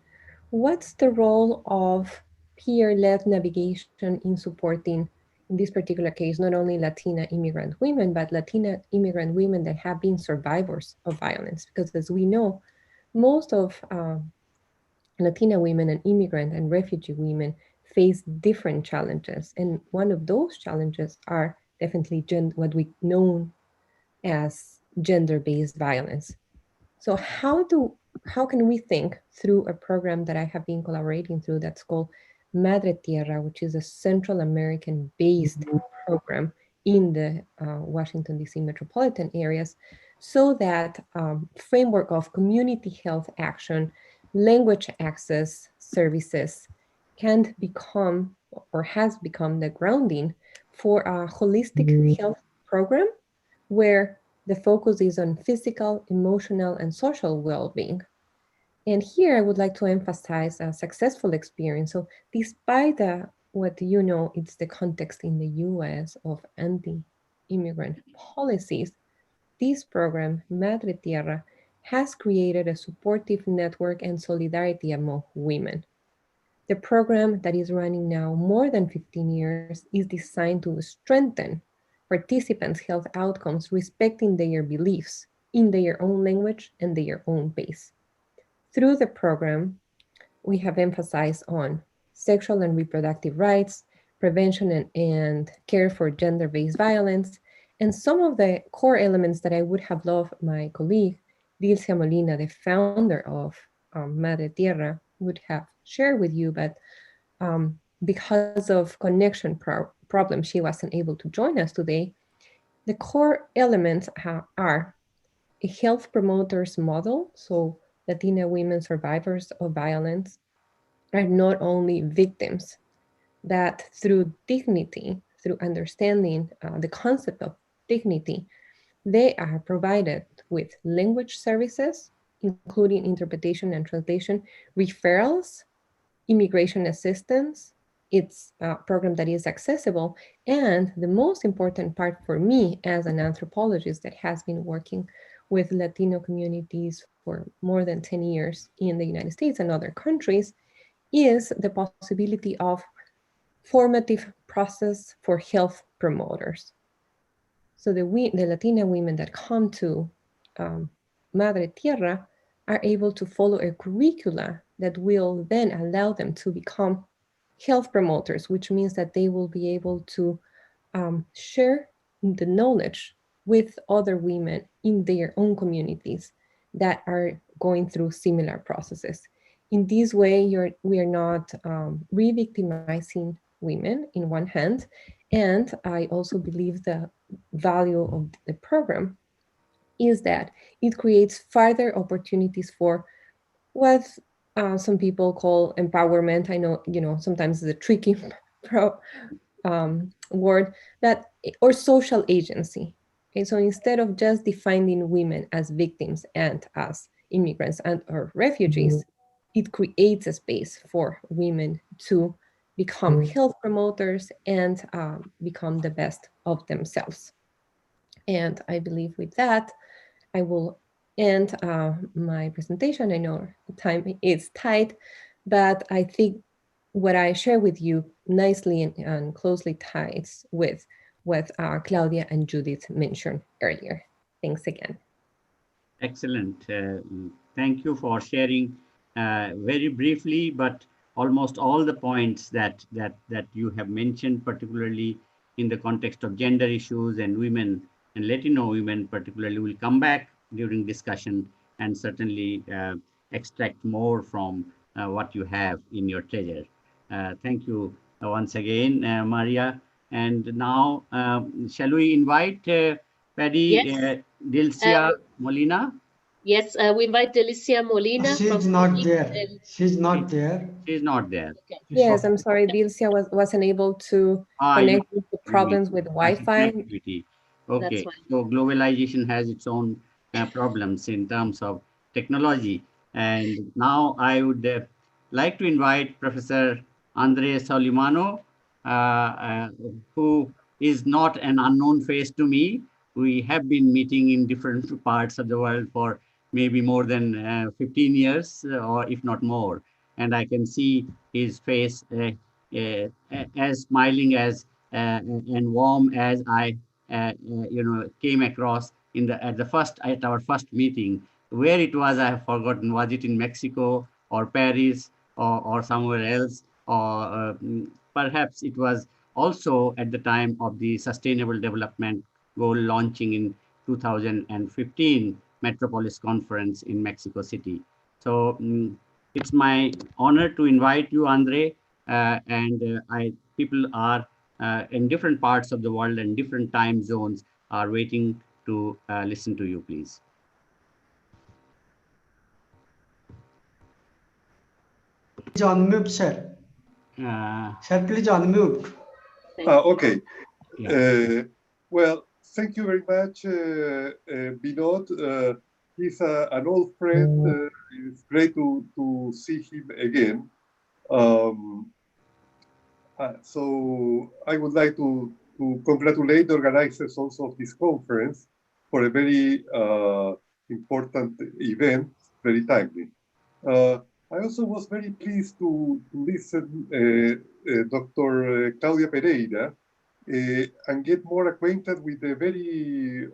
G: what's the role of peer-led navigation in supporting, in this particular case, not only Latina immigrant women, but Latina immigrant women that have been survivors of violence? Because as we know, most of Latina women and immigrant and refugee women face different challenges. And one of those challenges are definitely what we know as gender-based violence. So how can we think through a program that I have been collaborating through that's called Madre Tierra, which is a Central American-based program in the Washington, D.C. metropolitan areas, so that framework of community health action, language access services can become or has become the grounding for a holistic health program where The focus is on physical, emotional, and social well-being. And here I would like to emphasize a successful experience. So despite what you know, it's the context in the US of anti-immigrant policies, this program, Madre Tierra, has created a supportive network and solidarity among women. The program that is running now more than 15 years is designed to strengthen participants' health outcomes, respecting their beliefs in their own language and their own pace. Through the program, we have emphasized on sexual and reproductive rights, prevention and care for gender-based violence, and some of the core elements that I would have loved my colleague, Dilcia Molina, the founder of Madre Tierra, would have shared with you, but because of connection problems, she wasn't able to join us today. The core elements are a health promoters model, so Latina women survivors of violence are not only victims, that through dignity, through understanding the concept of dignity, they are provided with language services, including interpretation and translation, referrals, immigration assistance. It's a program that is accessible. And the most important part for me as an anthropologist that has been working with Latino communities for more than 10 years in the United States and other countries is the possibility of formative process for health promoters. So the Latina women that come to Madre Tierra are able to follow a curricula that will then allow them to become health promoters, which means that they will be able to share the knowledge with other women in their own communities that are going through similar processes. In this way, we are not re-victimizing women in one hand, and I also believe the value of the program is that it creates further opportunities for what some people call empowerment. I know, sometimes it's a tricky word, or social agency. Okay, so instead of just defining women as victims and as immigrants and or refugees, it creates a space for women to become health promoters and become the best of themselves. And I believe with that, I will end my presentation. I know time is tight, but I think what I share with you nicely and closely ties with what Claudia and Judith mentioned earlier. Thanks again.
D: Excellent. Thank you for sharing very briefly, but almost all the points that you have mentioned, particularly in the context of gender issues and women and Latino women particularly, will come back during discussion and certainly extract more from what you have in your treasure. Thank you once again, Maria. And now, shall we invite Paddy,
B: Yes.
D: Dilcia Molina?
B: Yes, we invite Dilcia Molina.
A: She's not there. She's not there.
D: She's not there.
B: Okay.
G: Yes, I'm sorry. Dilcia wasn't able to connect due to problems with Wi-Fi.
D: Okay, so globalization has its own problems in terms of technology. And now I would like to invite Professor Andre Solimano, who is not an unknown face to me. We have been meeting in different parts of the world for maybe more than 15 years, or if not more. And I can see his face as smiling as and warm as I came across at our first meeting. Where it was, I have forgotten. Was it in Mexico or Paris or somewhere else? Or perhaps it was also at the time of the Sustainable Development Goal launching in 2015 Metropolis Conference in Mexico City. So it's my honor to invite you, Andre, and people are in different parts of the world and different time zones are waiting to listen to you, please.
A: Please unmute, sir. Sir, please unmute.
H: Okay.
D: Yeah.
H: Well, thank you very much, Binod. He's an old friend. It's great to see him again. So I would like to congratulate the organizers also of this conference for a very important event, very timely. I also was very pleased to listen Dr. Claudia Pereira and get more acquainted with the very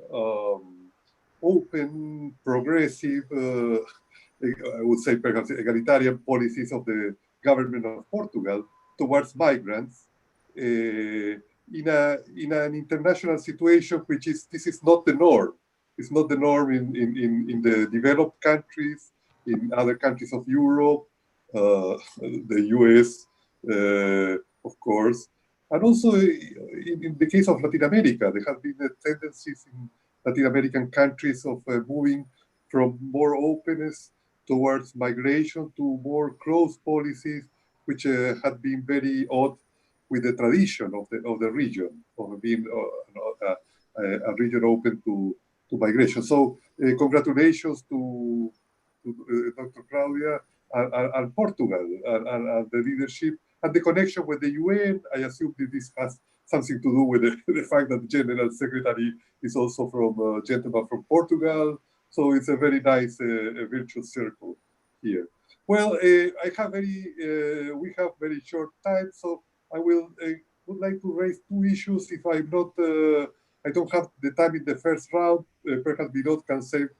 H: open, progressive, I would say perhaps egalitarian policies of the government of Portugal towards migrants in an international situation this is not the norm. It's not the norm in the developed countries, in other countries of Europe, the US, of course. And also in the case of Latin America, there have been tendencies in Latin American countries of moving from more openness towards migration to more closed policies, which had been very odd with the tradition of the region, of being a region open to migration. So congratulations to Dr. Claudia and Portugal and the leadership and the connection with the UN. I assume that this has something to do with the fact that the General Secretary is also from a gentleman from Portugal. So it's a very nice virtuous circle here. Well, we have very short time, so I would like to raise two issues. If I don't have the time in the first round, perhaps Vinod can save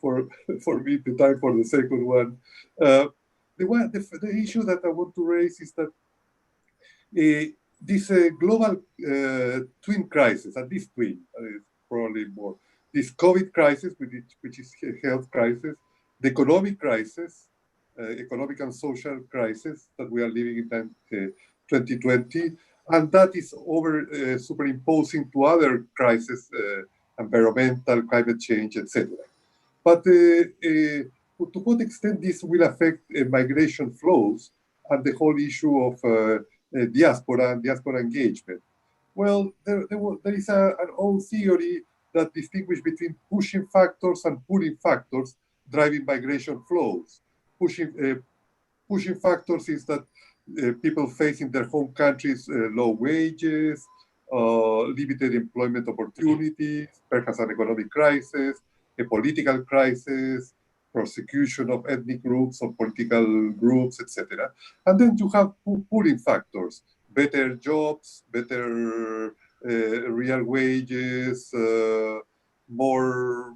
H: for me the time for the second one. The issue that I want to raise is that this global twin crisis, at least twin, probably more, this COVID crisis, which is a health crisis, the economic crisis, economic and social crisis that we are living in 2020, and that is superimposing to other crises, environmental, climate change, etc. But to what extent this will affect migration flows and the whole issue of diaspora and diaspora engagement? Well, there is an old theory that distinguishes between pushing factors and pulling factors driving migration flows. Pushing factors is that people face in their home countries low wages, limited employment opportunities, perhaps an economic crisis, a political crisis, persecution of ethnic groups or political groups, etc. And then you have pulling factors, better jobs, better real wages, more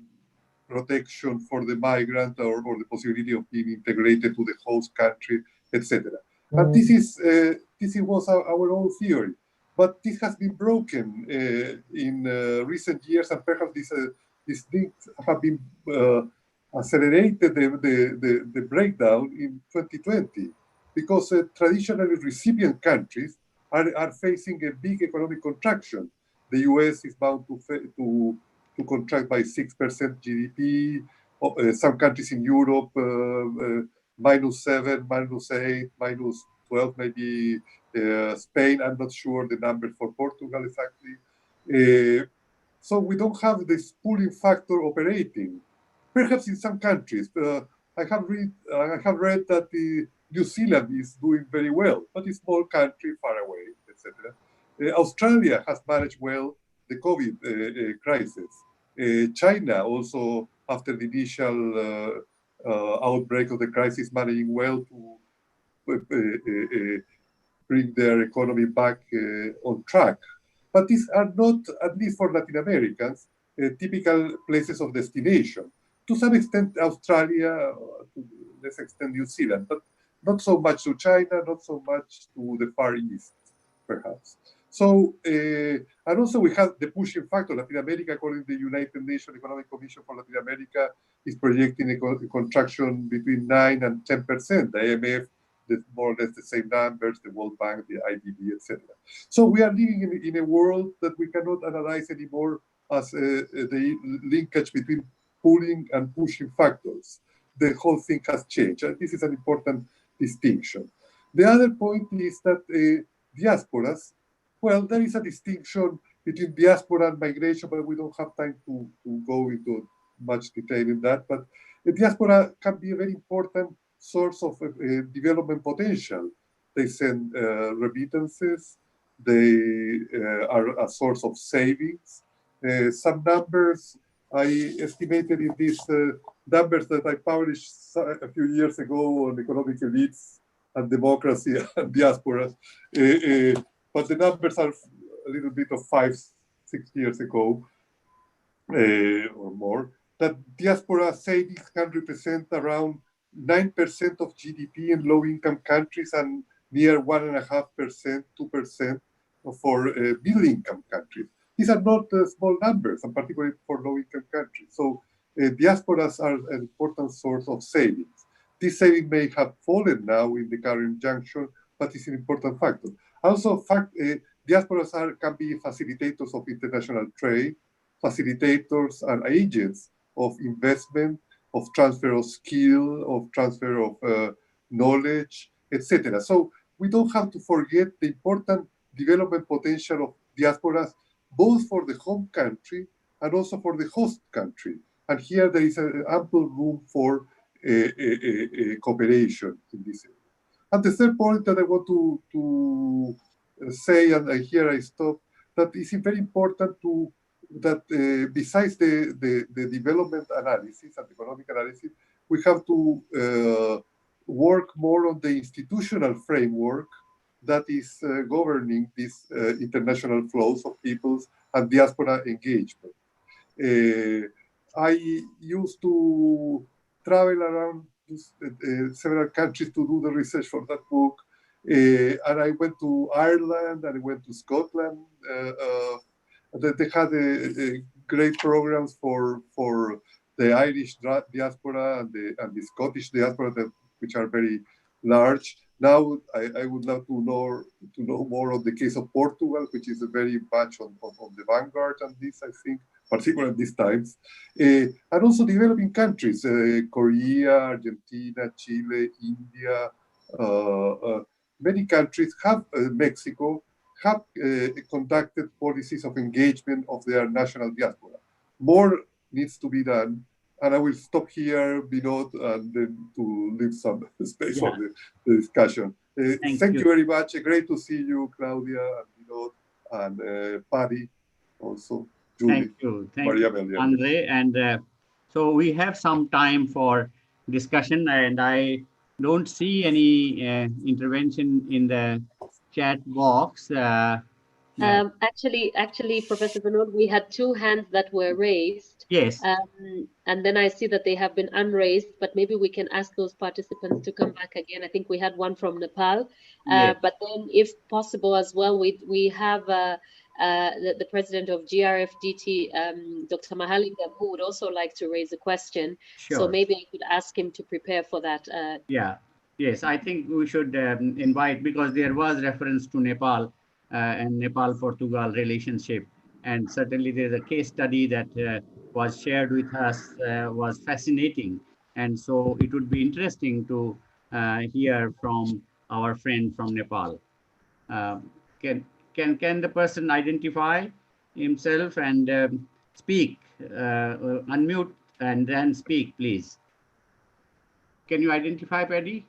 H: protection for the migrant or the possibility of being integrated to the host country, etc. And this was our own theory. But this has been broken in recent years, and perhaps these things have been accelerated the breakdown in 2020, because traditionally recipient countries are facing a big economic contraction. The US is bound to contract by 6% GDP. Some countries in Europe, -7, -8, -12, maybe Spain. I'm not sure the number for Portugal exactly. So we don't have this pulling factor operating. Perhaps in some countries, I have read that New Zealand is doing very well, but it's a small country, far away, etc. Australia has managed well the COVID crisis. China also, after the initial outbreak of the crisis, managing well to bring their economy back on track. But these are not, at least for Latin Americans, typical places of destination. To some extent, Australia, to less extent, New Zealand, but not so much to China, not so much to the Far East, perhaps. So, and also we have the pushing factor. Latin America, according to the United Nations Economic Commission for Latin America, is projecting a contraction between 9 and 10%. The IMF, more or less the same numbers, the World Bank, the IDB, etc. So we are living in a world that we cannot analyze anymore as the linkage between pulling and pushing factors. The whole thing has changed, and this is an important distinction. The other point is that diasporas, well, there is a distinction between diaspora and migration, but we don't have time to go into much detail in that. But the diaspora can be a very important source of development potential. They send remittances. They are a source of savings. Some numbers I estimated in these numbers that I published a few years ago on economic elites and democracy and diasporas. But the numbers are a little bit of 5-6 years ago or more, that diaspora savings can represent around 9% of GDP in low-income countries and near 1.5%, 2% for middle-income countries. These are not small numbers, and particularly for low-income countries. So diasporas are an important source of savings. This saving may have fallen now in the current juncture, but it's an important factor. Also, diasporas can be facilitators of international trade, facilitators and agents of investment, of transfer of skill, of transfer of knowledge, etc. So we don't have to forget the important development potential of diasporas, both for the home country and also for the host country. And here there is an ample room for cooperation in this area. And the third point that I want to say, and here I stop, that it's very important that besides the development analysis and economic analysis, we have to work more on the institutional framework that is governing these international flows of peoples and diaspora engagement. I used to travel around several countries to do the research for that book. And I went to Ireland and I went to Scotland. They had great programs for the Irish diaspora and the Scottish diaspora, which are very large. Now I would love to know more on the case of Portugal, which is very much on the vanguard on this, I think, particularly at these times. And also developing countries, Korea, Argentina, Chile, India, many countries have, Mexico, have conducted policies of engagement of their national diaspora. More needs to be done. And I will stop here, Vinod, and then to leave some space for the discussion. Thank you very much. Great to see you, Claudia, and Vinod, and Patty also. Julie,
D: thank you, Andre. And so we have some time for discussion, and I don't see any intervention in the chat box.
B: Actually, Professor Vinod, we had 2 hands that were raised.
D: Yes.
B: And then I see that they have been unraised, but maybe we can ask those participants to come back again. I think we had one from Nepal.
D: Yes.
B: But then, if possible as well, we have the president of GRFDT, Dr. Mahalingam, who would also like to raise a question.
D: Sure.
B: So maybe I could ask him to prepare for that.
D: Yes, I think we should invite, because there was reference to Nepal and Nepal-Portugal relationship. And certainly there is a case study that was shared with us, was fascinating. And so it would be interesting to hear from our friend from Nepal. Can the person identify himself and speak, unmute and then speak, please? Can you identify, Paddy?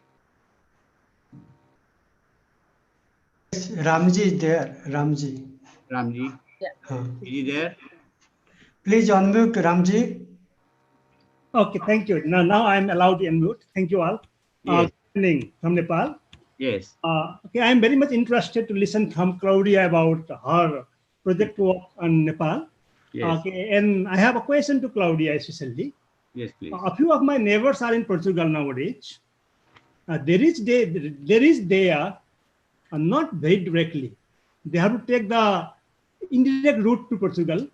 A: Yes, Ramji is there. Ramji.
D: Ramji.
B: Yeah.
D: Is he there?
A: Please unmute, Ramji.
I: Okay, thank you. Now I'm allowed to unmute. Thank you all.
D: Yes.
I: Good evening from Nepal.
D: Yes.
I: Okay, I'm very much interested to listen from Claudia about her project work on Nepal.
D: Yes.
I: Okay, and I have a question to Claudia especially.
D: Yes, please.
I: A few of my neighbors are in Portugal nowadays. There is there, not very directly. They have to take the indirect route to Portugal.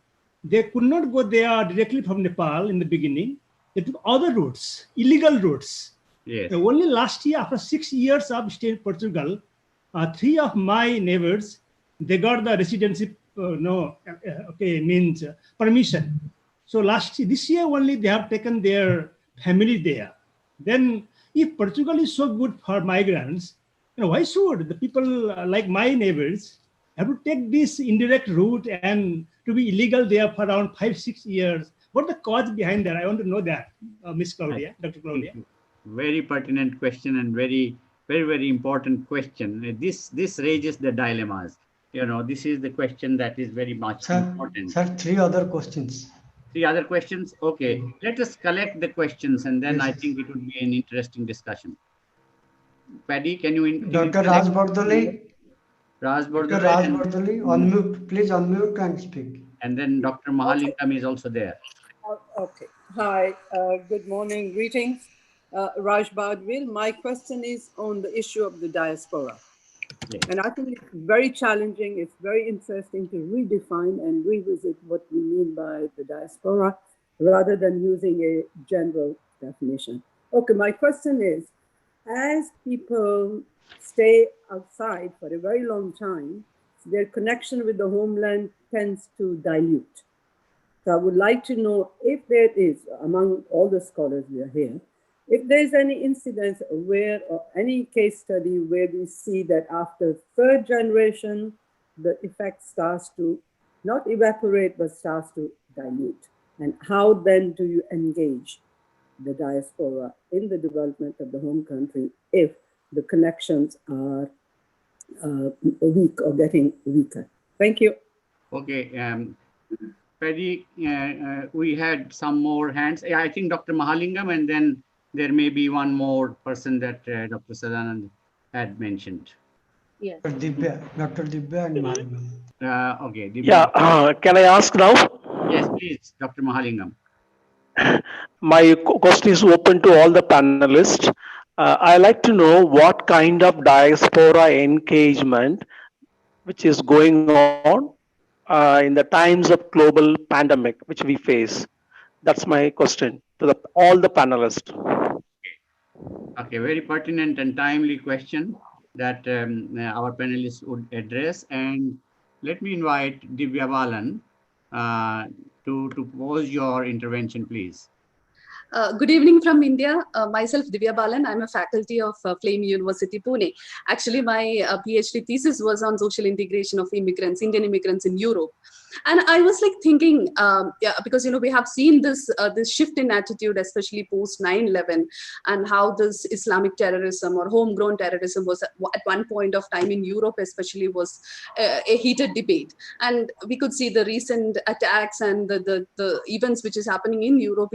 I: They could not go there directly from Nepal in the beginning. They took other routes, illegal routes.
D: Yes.
I: Only last year, after 6 years of staying in Portugal, 3 of my neighbors, they got the residency, permission. So this year only they have taken their family there. Then if Portugal is so good for migrants, why should the people like my neighbors, have to take this indirect route and to be illegal there for around 5-6 years? What the cause behind that? I want to know that, Miss Claudia, Dr. Claudia.
D: Very pertinent question and very important question. This raises the dilemmas. This is the question that is very much important.
A: Sir, 3 other questions.
D: 3 other questions? Okay, let us collect the questions and then I think it would be an interesting discussion. Paddy, can you...
A: Dr. Raj Bardoli.
D: Raj Bardoli.
A: Dr. Raj Bardoli, unmute. Please unmute and speak.
D: And then Dr. Mahalingam is also there.
J: Okay. Hi, good morning, greetings. Raj Bardwil, my question is on the issue of the diaspora. Yes. And I think it's very challenging, it's very interesting to redefine and revisit what we mean by the diaspora rather than using a general definition. Okay, my question is, as people stay outside for a very long time, their connection with the homeland tends to dilute. So I would like to know if there is, among all the scholars we are here, if there's any incidence where, or any case study where we see that after 3rd generation, the effect starts to not evaporate, but starts to dilute. And how then do you engage the diaspora in the development of the home country if the connections are weak or getting weaker? Thank you.
D: Okay. Paddy, we had some more hands. I think Dr. Mahalingam, and then there may be one more person that Dr. Sadanand had mentioned.
B: Yes.
A: Dr. Dibya and Mahalingam.
D: Okay. Dibya.
K: Yeah, can I ask now?
D: Yes, please, Dr. Mahalingam.
K: My question is open to all the panelists. I like to know what kind of diaspora engagement which is going on in the times of global pandemic which we face. That's my question to all the panelists.
D: Okay, very pertinent and timely question that our panelists would address. And let me invite Divya Balan to pose your intervention, please.
L: Good evening from India. Myself, Divya Balan. I'm a faculty of Flame University, Pune. Actually, my PhD thesis was on social integration of immigrants, Indian immigrants in Europe. And I was like thinking, because we have seen this shift in attitude, especially post 9/11, and how this Islamic terrorism or homegrown terrorism was at one point of time in Europe, especially, was a heated debate. And we could see the recent attacks and the events which is happening in Europe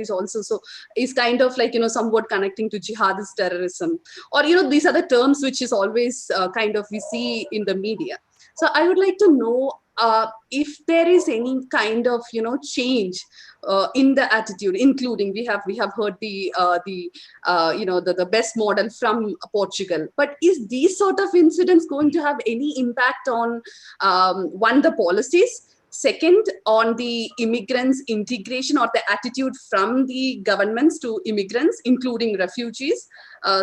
L: is kind of like somewhat connecting to jihadist terrorism, or these are the terms which is always kind of we see in the media. So I would like to know if there is any kind of change in the attitude, including we have heard the best model from Portugal, but is these sort of incidents going to have any impact on one, the policies, second, on the immigrants integration or the attitude from the governments to immigrants, including refugees?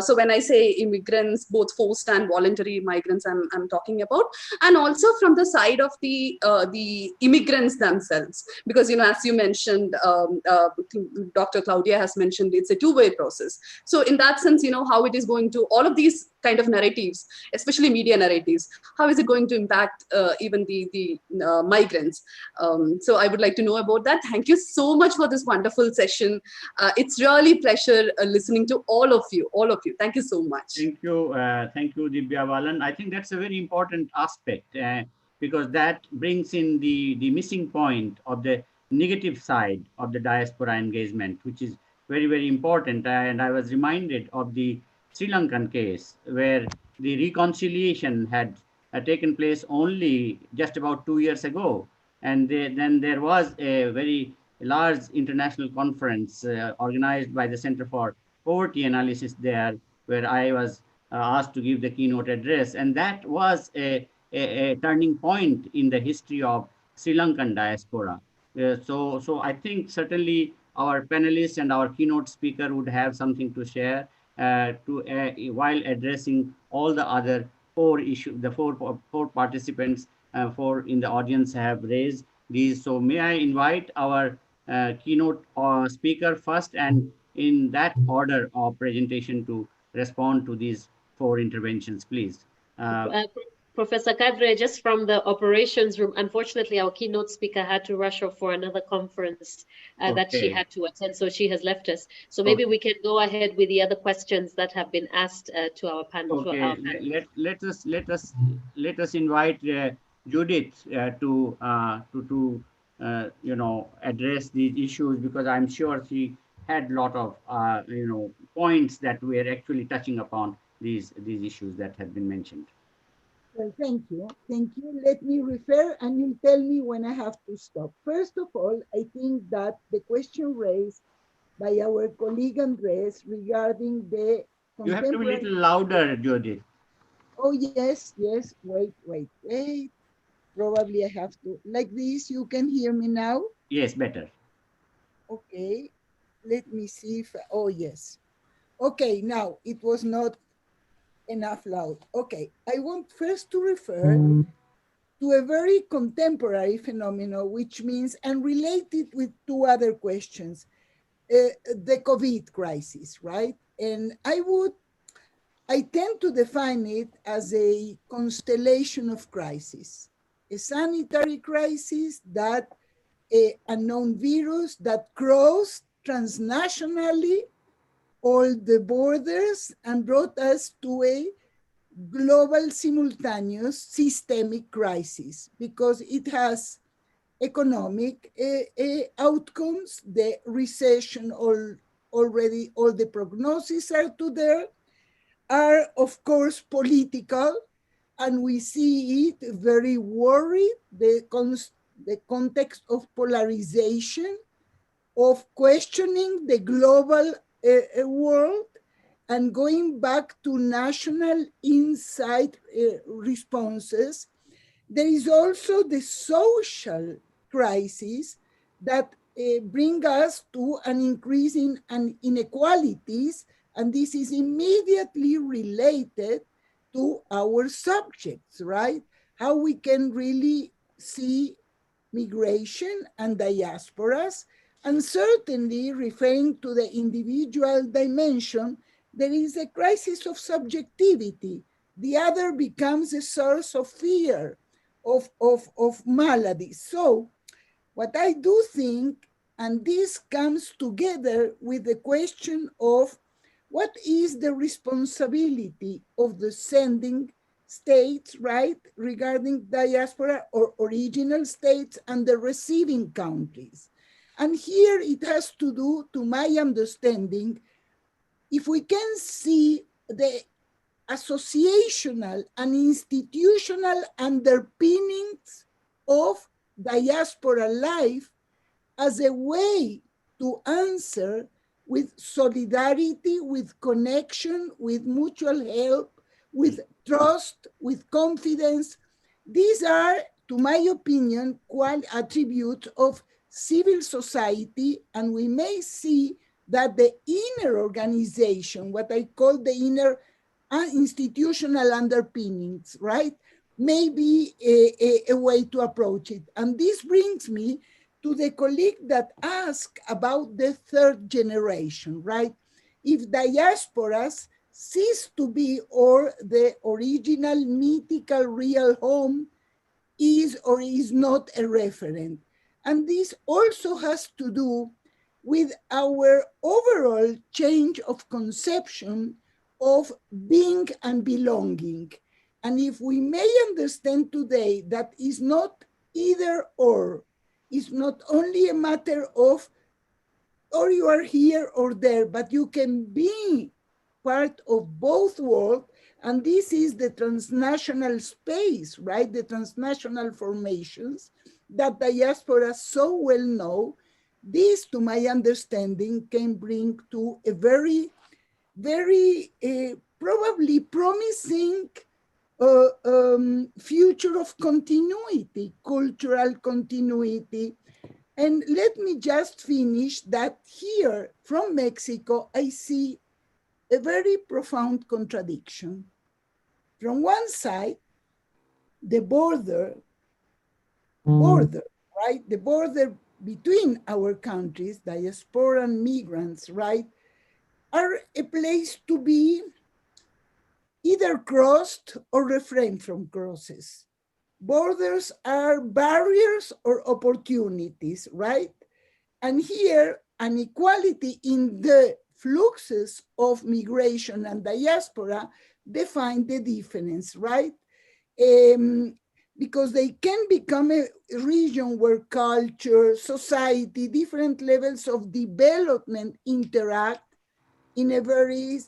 L: So when I say immigrants, both forced and voluntary migrants, I'm talking about, and also from the side of the immigrants themselves, because as you mentioned, Dr. Claudia has mentioned, it's a two-way process. So in that sense, how it is going to, all of these kind of narratives, especially media narratives, how is it going to impact even the migrants? So I would like to know about that. Thank you so much for this wonderful session. It's really pleasure listening to all of you. Thank you so much.
D: Thank you, Divya Balan. I think that's a very important aspect because that brings in the missing point of the negative side of the diaspora engagement, which is very important. And I was reminded of the Sri Lankan case where the reconciliation had taken place only just about 2 years ago. And then there was a very large international conference organized by the Center for Poverty Analysis there, where I was asked to give the keynote address. And that was a turning point in the history of Sri Lankan diaspora. So I think certainly our panelists and our keynote speaker would have something to share while addressing all the other 4 issues, the four participants in the audience have raised these. So may I invite our keynote speaker first, and in that order of presentation, to respond to these 4 interventions, please.
B: Professor Kadre, just from the operations room, unfortunately, our keynote speaker had to rush off for another conference that she had to attend, so she has left us. So maybe we can go ahead with the other questions that have been asked to our panel.
D: Okay, let us invite Judith to you know, address these issues, because I'm sure she had a lot of you know, points that we are actually touching upon these issues that have been mentioned.
C: Well, thank you. Thank you. Let me refer and you'll tell me when I have to stop. First of all, I think that the question raised by our colleague Andres regarding the
D: You have to be a little louder, Judith.
C: Oh, yes, yes. Wait. Probably I have to. Like this, you can hear me now?
D: Yes, better.
C: Okay. Let me see if, oh, yes. Okay, now it was not enough loud. Okay, I want first to refer to a very contemporary phenomenon, which means, and related with two other questions, the COVID crisis, right? And I tend to define it as a constellation of crises, a sanitary crisis, that a unknown virus that crossed transnationally all the borders and brought us to a global simultaneous systemic crisis, because it has economic outcomes, the recession, already all the prognoses are to there, are of course political, and we see it very worried, the context of polarization, of questioning the global world, and going back to national insight responses. There is also the social crisis that bring us to an increase in inequalities, and this is immediately related to our subjects, right? How we can really see migration and diasporas, and certainly referring to the individual dimension, there is a crisis of subjectivity. The other becomes a source of fear, of malady. So what I do think, and this comes together with the question of what is the responsibility of the sending states, right, regarding diaspora, or original states, and the receiving countries. And here it has to do, to my understanding, if we can see the associational and institutional underpinnings of diaspora life as a way to answer with solidarity, with connection, with mutual help, with trust, with confidence. These are, to my opinion, attributes of civil society, and we may see that the inner organization, what I call the inner institutional underpinnings, right, may be a way to approach it. And this brings me to the colleague that asked about the third generation, right? If diasporas cease to be, or the original mythical real home is or is not a referent. And this also has to do with our overall change of conception of being and belonging. And if we may understand today that is not either or, it's not only a matter of or you are here or there, but you can be part of both worlds. And this is the transnational space, right? The transnational formations that diaspora so well know. This, to my understanding, can bring to a very, very probably promising future of continuity, cultural continuity. And let me just finish that here from Mexico, I see a very profound contradiction. From one side, the border, right? The border between our countries, diaspora and migrants, right, are a place to be either crossed or refrained from crosses. Borders are barriers or opportunities, right? And here, an equality in the fluxes of migration and diaspora define the difference, right? Because they can become a region where culture, society, different levels of development interact in a very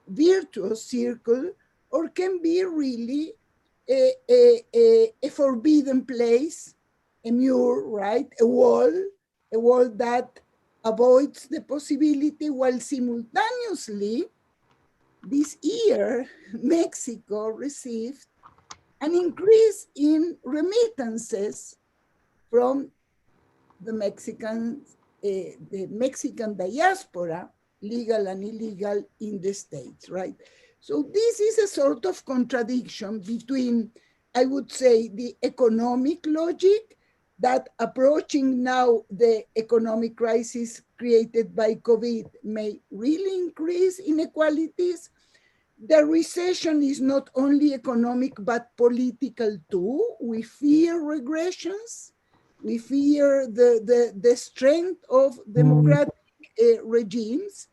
C: virtuous circle, or can be really a forbidden place, a mur, right? A wall that avoids the possibility, while simultaneously, this year, Mexico received an increase in remittances from the Mexican diaspora, legal and illegal, in the States, right? So this is a sort of contradiction between, I would say, the economic logic that approaching now the economic crisis created by COVID may really increase inequalities. The recession is not only economic, but political too. We fear regressions. We fear the strength of democratic regimes.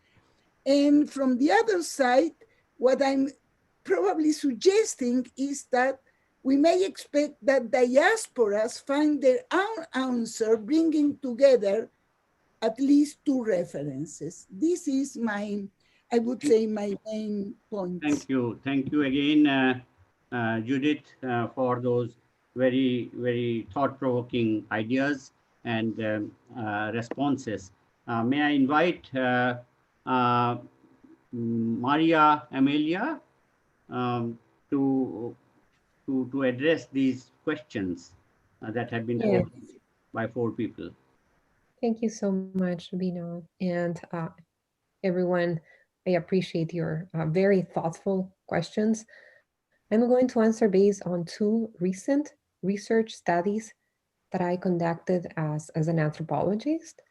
C: And from the other side, what I'm probably suggesting is that we may expect that diasporas find their own answer, bringing together at least two references. This is my, I would say, my main points.
D: Thank you again, Judith, for those very thought-provoking ideas and responses. May I invite Maria Amelia to address these questions that have been posed by 4 people.
G: Thank you so much, Bino, and everyone. I appreciate your very thoughtful questions. I'm going to answer based on 2 recent research studies that I conducted as an anthropologist.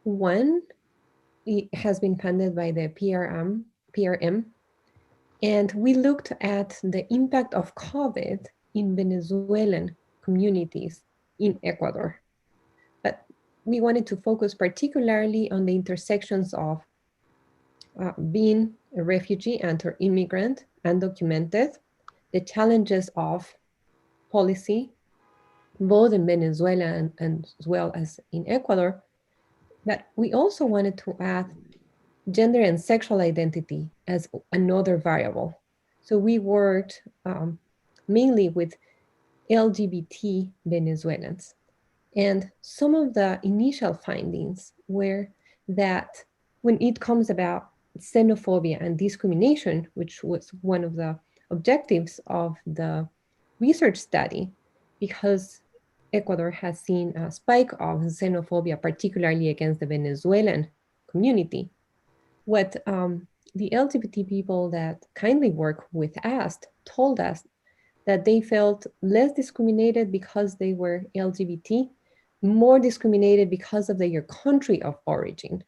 G: One has been funded by the PRM, and we looked at the impact of COVID in Venezuelan communities in Ecuador. But we wanted to focus particularly on the intersections of being a refugee and or immigrant, undocumented, the challenges of policy, both in Venezuela and as well as in Ecuador. But we also wanted to add gender and sexual identity as another variable. So we worked mainly with LGBT Venezuelans. And some of the initial findings were that when it comes about xenophobia and discrimination, which was one of the objectives of the research study, because Ecuador has seen a spike of xenophobia, particularly against the Venezuelan community. What the LGBT people that kindly work with us told us that they felt less discriminated because they were LGBT, more discriminated because of their country of origin.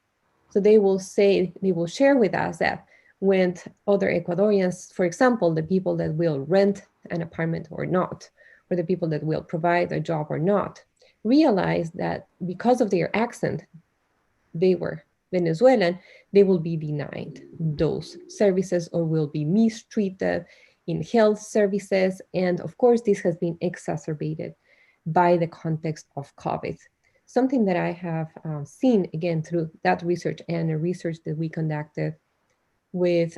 G: So they will share with us that when other Ecuadorians, for example, the people that will rent an apartment or not, or the people that will provide a job or not, realize that because of their accent, they were Venezuelan, they will be denied those services or will be mistreated in health services. And of course, this has been exacerbated by the context of COVID. Something that I have seen, again, through that research and the research that we conducted with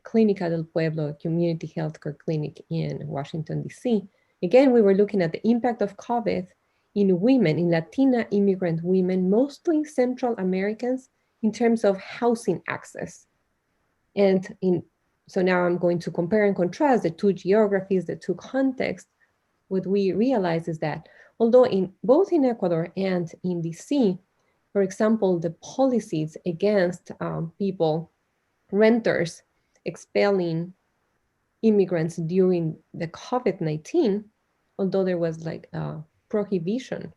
G: Clínica del Pueblo, community healthcare clinic in Washington, D.C. Again, we were looking at the impact of COVID in women, in Latina immigrant women, mostly Central Americans, in terms of housing access. And so now I'm going to compare and contrast the 2 geographies, the 2 contexts. What we realize is that although both in Ecuador and in DC, for example, the policies against renters expelling immigrants during the COVID-19, although there was like a prohibition,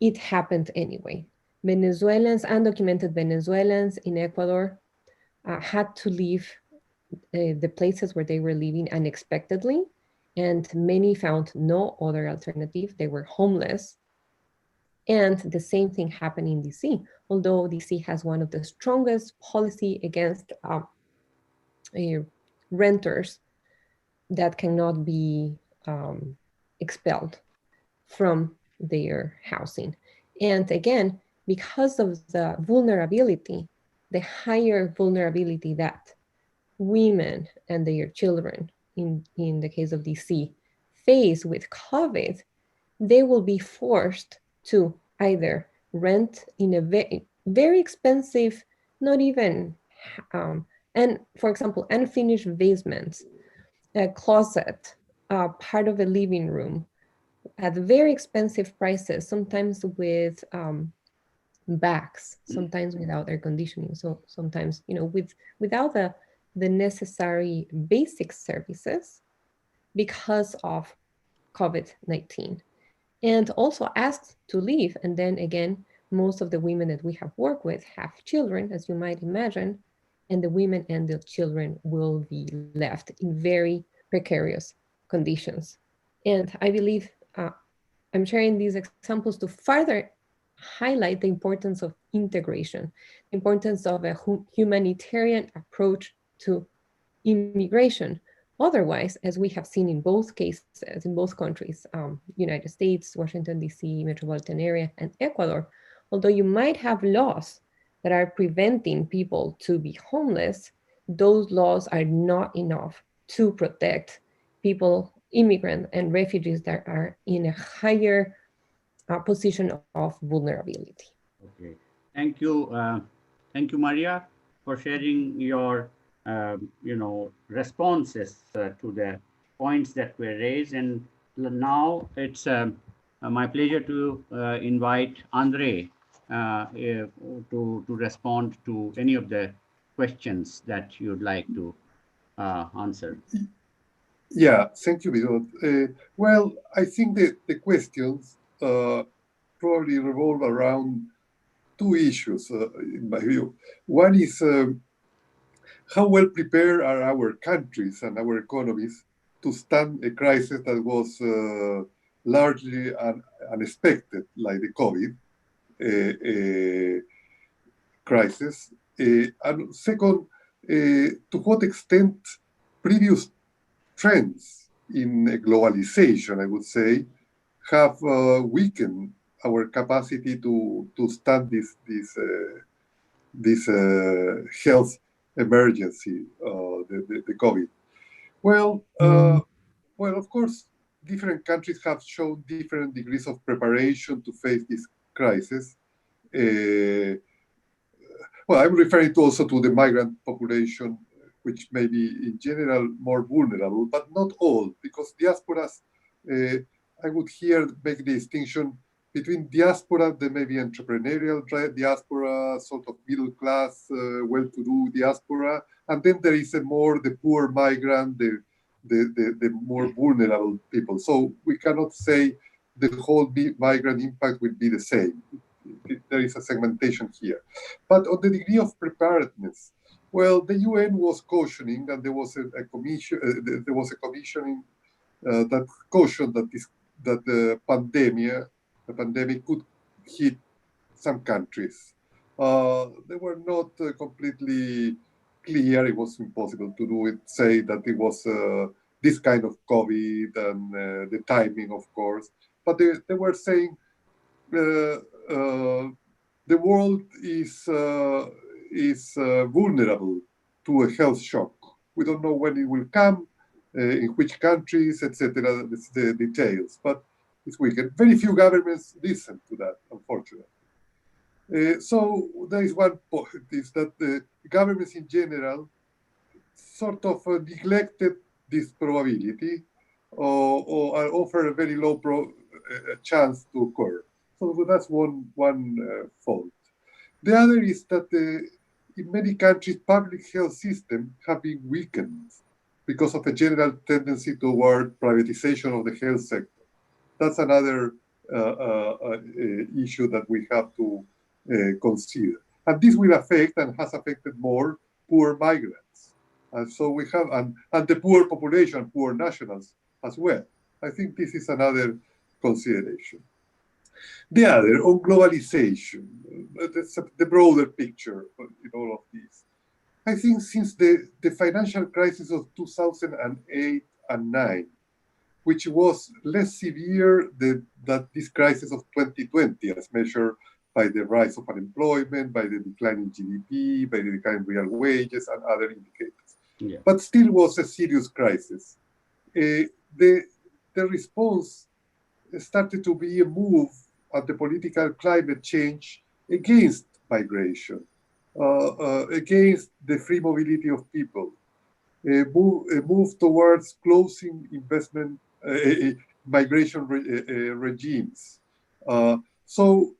G: it happened anyway. Venezuelans, undocumented Venezuelans in Ecuador had to leave the places where they were living unexpectedly, and many found no other alternative. They were homeless. And the same thing happened in DC, although DC has one of the strongest policy against renters that cannot be expelled from their housing. And again, because of the vulnerability, the higher vulnerability that women and their children, in the case of DC, face with COVID, they will be forced to either rent in a very expensive, not even, and for example, unfinished basements, a closet, part of a living room at very expensive prices, sometimes with bags, sometimes without air conditioning. So sometimes, without the necessary basic services because of COVID-19. And also asked to leave. And then again, most of the women that we have worked with have children, as you might imagine, and the women and the children will be left in very precarious conditions. And I believe I'm sharing these examples to further highlight the importance of integration, the importance of a humanitarian approach to immigration. Otherwise, as we have seen in both cases, in both countries, United States, Washington, D.C., metropolitan area, and Ecuador, although you might have laws that are preventing people to be homeless, those laws are not enough to protect people, immigrants, and refugees that are in a higher position of vulnerability.
D: Okay, thank you, Maria, for sharing your responses to the points that were raised. And now it's my pleasure to invite Andre to respond to any of the questions that you'd like to answer.
H: Yeah, thank you, Vidot. Well, I think that the questions probably revolve around two issues, in my view. One is how well prepared are our countries and our economies to stand a crisis that was largely unexpected, like the COVID crisis. And second, to what extent previous trends in globalization, I would say, have weakened our capacity to stand this health emergency, the COVID. Well, of course, different countries have shown different degrees of preparation to face this crisis. Well, I'm referring also to the migrant population, which may be in general more vulnerable, but not all, because diasporas, I would here make the distinction between diaspora, there may be entrepreneurial diaspora, sort of middle class, well-to-do diaspora, and then there is the poor migrant, the more vulnerable people. So we cannot say the whole migrant impact will be the same. There is a segmentation here. But on the degree of preparedness, well, the UN was cautioning, and there was a commissioning that cautioned that the pandemic could hit some countries. They were not completely clear. It was impossible to do it, say that it was this kind of COVID and the timing, of course. But they were saying the world is vulnerable to a health shock. We don't know when it will come, in which countries, etc. The details, but it's weakened. Very few governments listen to that, unfortunately. So there is one point, is that the governments in general sort of neglected this probability or offer a very low chance to occur. So that's one fault. The other is that in many countries, public health systems have been weakened because of a general tendency toward privatization of the health sector. That's another issue that we have to consider. And this will affect and has affected more poor migrants And so we have, and the poor population, poor nationals as well. I think this is another consideration. The other, on globalization, the broader picture in all of this. I think since the financial crisis of 2008 and 9, which was less severe than this crisis of 2020, as measured by the rise of unemployment, by the decline in GDP, by the decline in real wages, and other indicators.
D: Yeah.
H: But still was a serious crisis. The response started to be a move at the political climate change against migration, against the free mobility of people, a move towards closing investment migration regimes. So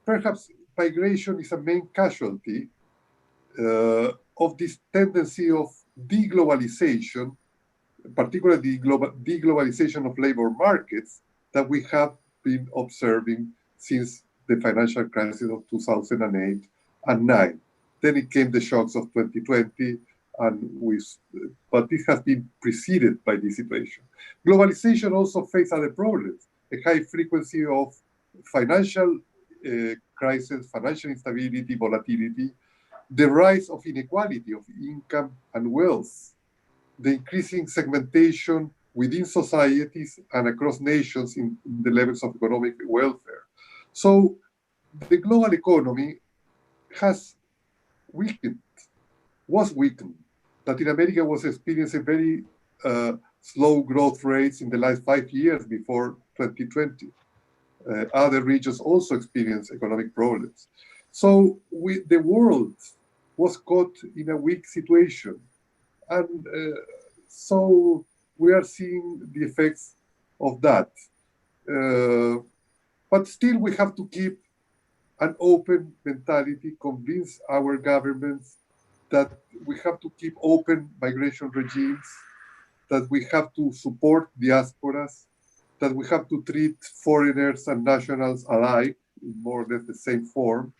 H: perhaps migration is a main casualty of this tendency of deglobalization, particularly deglobalization of labor markets that we have been observing since the financial crisis of 2008 and 9. Then it came the shocks of 2020, but this has been preceded by this situation. Globalization also faces other problems, a high frequency of financial crisis, financial instability, volatility, the rise of inequality of income and wealth, the increasing segmentation within societies and across nations in the levels of economic welfare. So the global economy was weakened. Latin America was experiencing very slow growth rates in the last 5 years before 2020. Other regions also experienced economic problems. So the world was caught in a weak situation. And so we are seeing the effects of that. But still we have to keep an open mentality, convince our governments that we have to keep open migration regimes, that we have to support diasporas, that we have to treat foreigners and nationals alike in more or less the same form.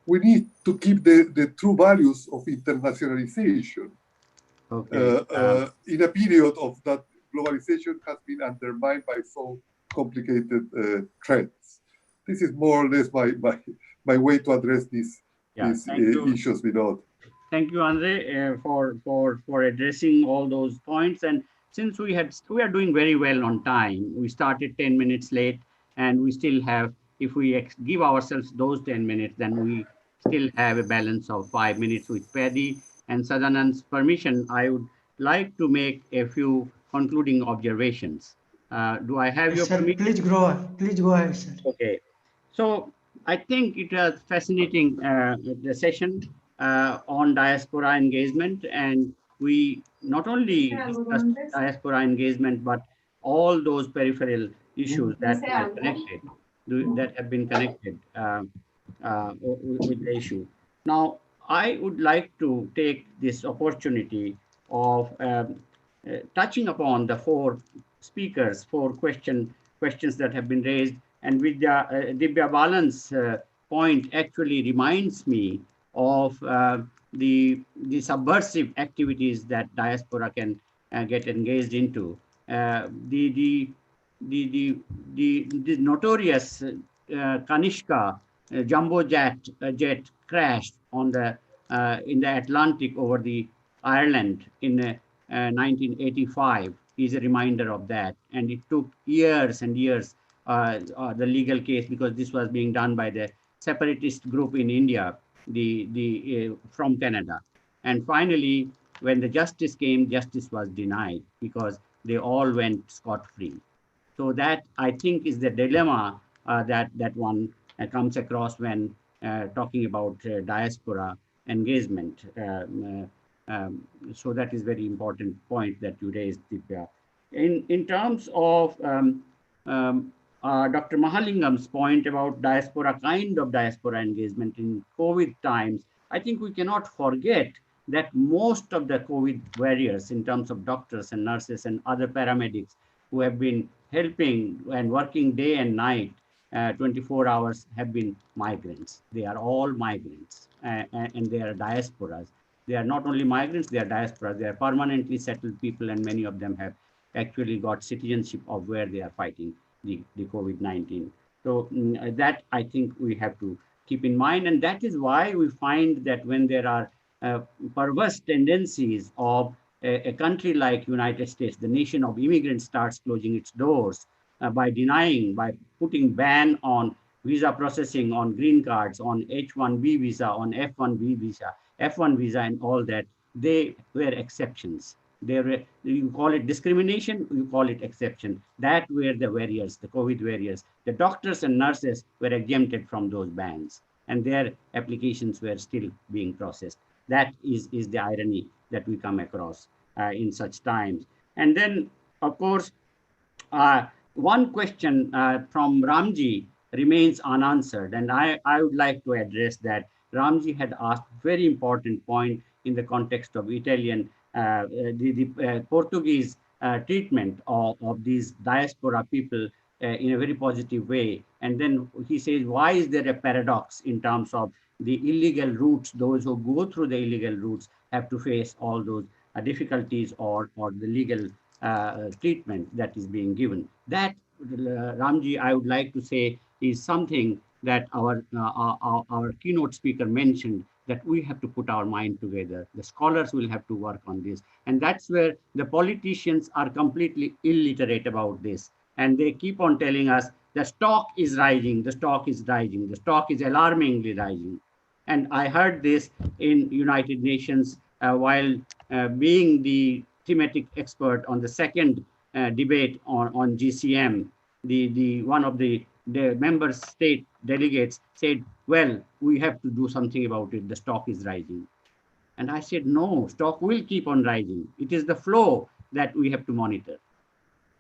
H: We need to keep the true values of internationalization.
D: Okay.
H: In a period of that globalization has been undermined by so complicated trends. This is more or less my way to address these issues, Vinod.
D: Thank you, Andre, for addressing all those points. And since we are doing very well on time, we started 10 minutes late, and we still have, if we give ourselves those 10 minutes, then we still have a balance of 5 minutes with Paddy. And Sadanand's permission, I would like to make a few concluding observations. Do I have your permission?
A: Please go ahead, sir.
D: Okay. So I think it was fascinating, the session on diaspora engagement, and we not only discussed diaspora engagement, but all those peripheral issues that are connected, that have been connected with the issue. Now, I would like to take this opportunity of touching upon the four questions that have been raised, and Divya Balan's point actually reminds me of the subversive activities that diaspora can get engaged into. The notorious Kanishka jumbo jet crashed in the Atlantic over the Ireland in 1985 is a reminder of that, and it took years and years the legal case, because this was being done by the separatist group in India, from Canada, and finally when the justice came, justice was denied because they all went scot-free. So that, I think, is the dilemma that one comes across when talking about diaspora engagement. So that is very important point that you raised, Divya. In terms of Dr. Mahalingam's point about kind of diaspora engagement in COVID times, I think we cannot forget that most of the COVID warriors, in terms of doctors and nurses and other paramedics who have been helping and working day and night, 24 hours, have been migrants. They are all migrants, and they are diasporas. They are not only migrants, they are diaspora. They are permanently settled people, and many of them have actually got citizenship of where they are fighting the COVID-19. So that I think we have to keep in mind. And that is why we find that when there are perverse tendencies of a country like United States, the nation of immigrants starts closing its doors by denying, by putting ban on visa processing, on green cards, on H-1B visa, on F-1B visa, F-1 visa, and all that. They were exceptions. They were, you call it discrimination, you call it exception. That were the warriors, the COVID warriors. The doctors and nurses were exempted from those bans, and their applications were still being processed. That is the irony that we come across in such times. And then, of course, one question from Ramji remains unanswered, and I would like to address that. Ramji had asked very important point in the context of Italian, the Portuguese treatment of these diaspora people in a very positive way. And then he says, why is there a paradox in terms of the illegal routes? Those who go through the illegal routes have to face all those difficulties or the legal treatment that is being given. That, Ramji, I would like to say is something that our keynote speaker mentioned, that we have to put our mind together. The scholars will have to work on this. And that's where the politicians are completely illiterate about this. And they keep on telling us the stock is rising, the stock is rising, the stock is alarmingly rising. And I heard this in United Nations while being the thematic expert on the second debate on GCM. The one of the member state delegates said, well, we have to do something about it. The stock is rising. And I said, no, stock will keep on rising. It is the flow that we have to monitor.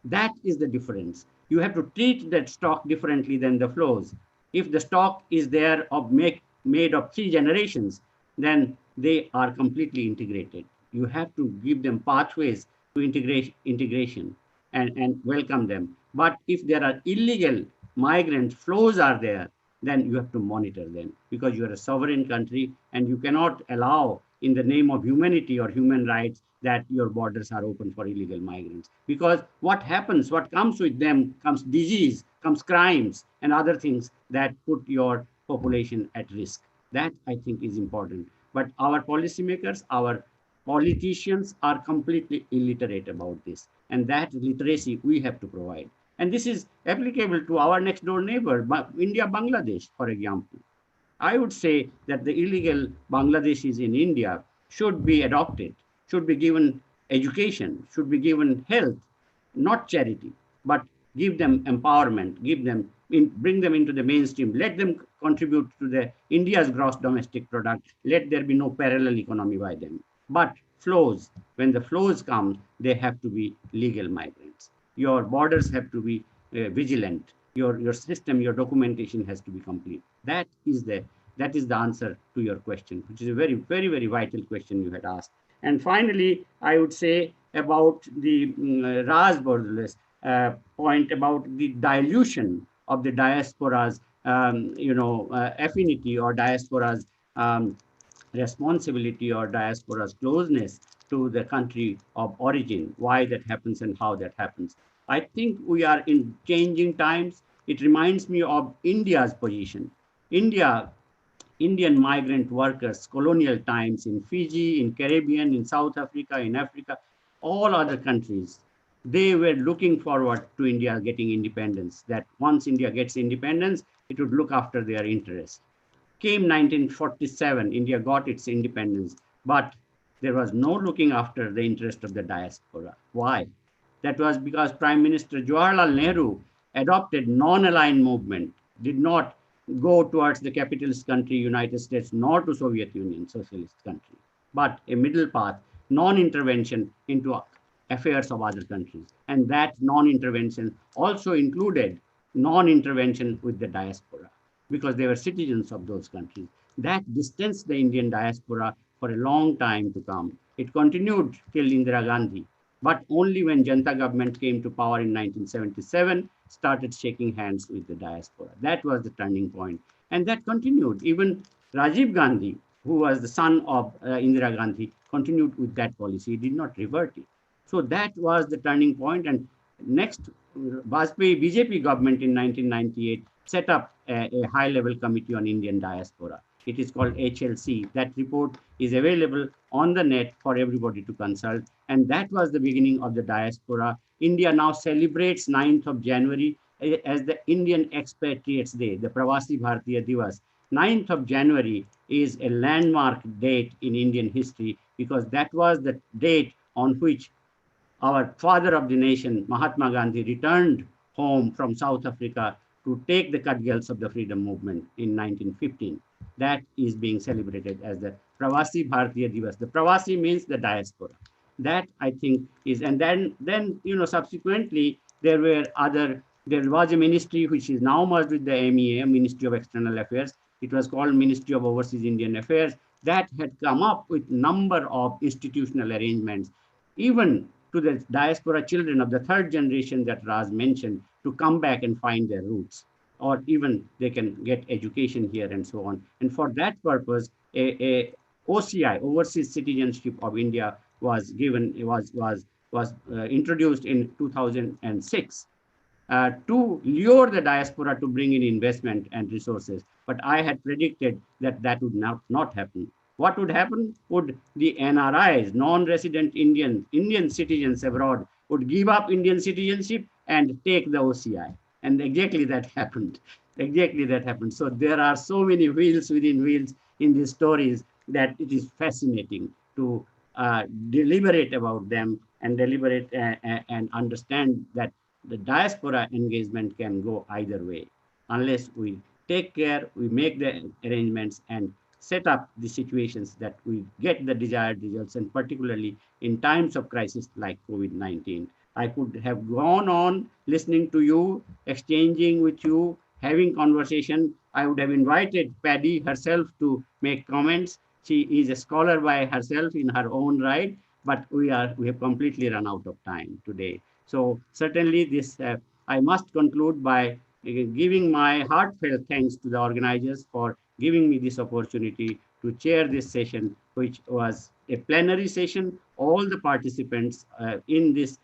D: That is the difference. You have to treat that stock differently than the flows. If the stock is there of made of 3 generations, then they are completely integrated. You have to give them pathways to integration and welcome them. But if there are illegal migrant flows are there, then you have to monitor them, because you are a sovereign country and you cannot allow, in the name of humanity or human rights, that your borders are open for illegal migrants. Because what happens, what comes with them comes disease, comes crimes and other things that put your population at risk. That I think is important. But our policymakers, our politicians are completely illiterate about this. And that literacy we have to provide. And this is applicable to our next door neighbor, India, Bangladesh, for example. I would say that the illegal Bangladeshis in India should be adopted, should be given education, should be given health, not charity, but give them empowerment, bring them into the mainstream, let them contribute to the India's gross domestic product, let there be no parallel economy by them. But flows, when the flows come, they have to be legal migrants. Your borders have to be vigilant. Your system, your documentation has to be complete. That is the answer to your question, which is a very, very, very vital question you had asked. And finally, I would say about the Raj Bordoless point about the dilution of the diaspora's, affinity or diaspora's responsibility or diaspora's closeness to the country of origin, why that happens and how that happens. I think we are in changing times. It reminds me of India's position. Indian migrant workers, colonial times in Fiji, in Caribbean, in South Africa, in Africa, all other countries, they were looking forward to India getting independence, that once India gets independence, it would look after their interests. Came 1947, India got its independence, but there was no looking after the interest of the diaspora. Why? That was because Prime Minister Jawaharlal Nehru adopted non-aligned movement, did not go towards the capitalist country, United States, nor to Soviet Union, socialist country, but a middle path, non-intervention into affairs of other countries. And that non-intervention also included non-intervention with the diaspora, because they were citizens of those countries. That distanced the Indian diaspora for a long time to come. It continued till Indira Gandhi, but only when Janta government came to power in 1977, started shaking hands with the diaspora. That was the turning point. And that continued. Even Rajiv Gandhi, who was the son of Indira Gandhi, continued with that policy. He did not revert it. So that was the turning point. And next, Vajpayee BJP government in 1998 set up a high-level committee on Indian diaspora. It is called HLC. That report is available on the net for everybody to consult. And that was the beginning of the diaspora. India now celebrates 9th of January as the Indian Expatriates Day, the Pravasi Bharatiya Divas. 9th of January is a landmark date in Indian history because that was the date on which our father of the nation, Mahatma Gandhi, returned home from South Africa to take the cudgels of the freedom movement in 1915. That is being celebrated as the Pravasi Bharatiya Divas. The Pravasi means the diaspora. That I think is, and then subsequently there was a ministry which is now merged with the MEA, Ministry of External Affairs. It was called Ministry of Overseas Indian Affairs. That had come up with number of institutional arrangements, even to the diaspora children of the third generation that Raz mentioned, to come back and find their roots, or even they can get education here and so on. And for that purpose, a OCI, Overseas Citizenship of India, was introduced in 2006 to lure the diaspora to bring in investment and resources. But I had predicted that that would not happen. What would happen? Would the NRIs, non-resident Indian citizens abroad, would give up Indian citizenship and take the OCI. And exactly that happened. Exactly that happened. So there are so many wheels within wheels in these stories that it is fascinating to deliberate about them and deliberate and understand that the diaspora engagement can go either way. Unless we take care, we make the arrangements and set up the situations that we get the desired results, and particularly in times of crisis like COVID-19. I could have gone on listening to you, exchanging with you, having conversation. I would have invited Paddy herself to make comments. She is a scholar by herself in her own right, but we have completely run out of time today. So certainly this, I must conclude by giving my heartfelt thanks to the organizers for giving me this opportunity to chair this session, which was a plenary session. All the participants in this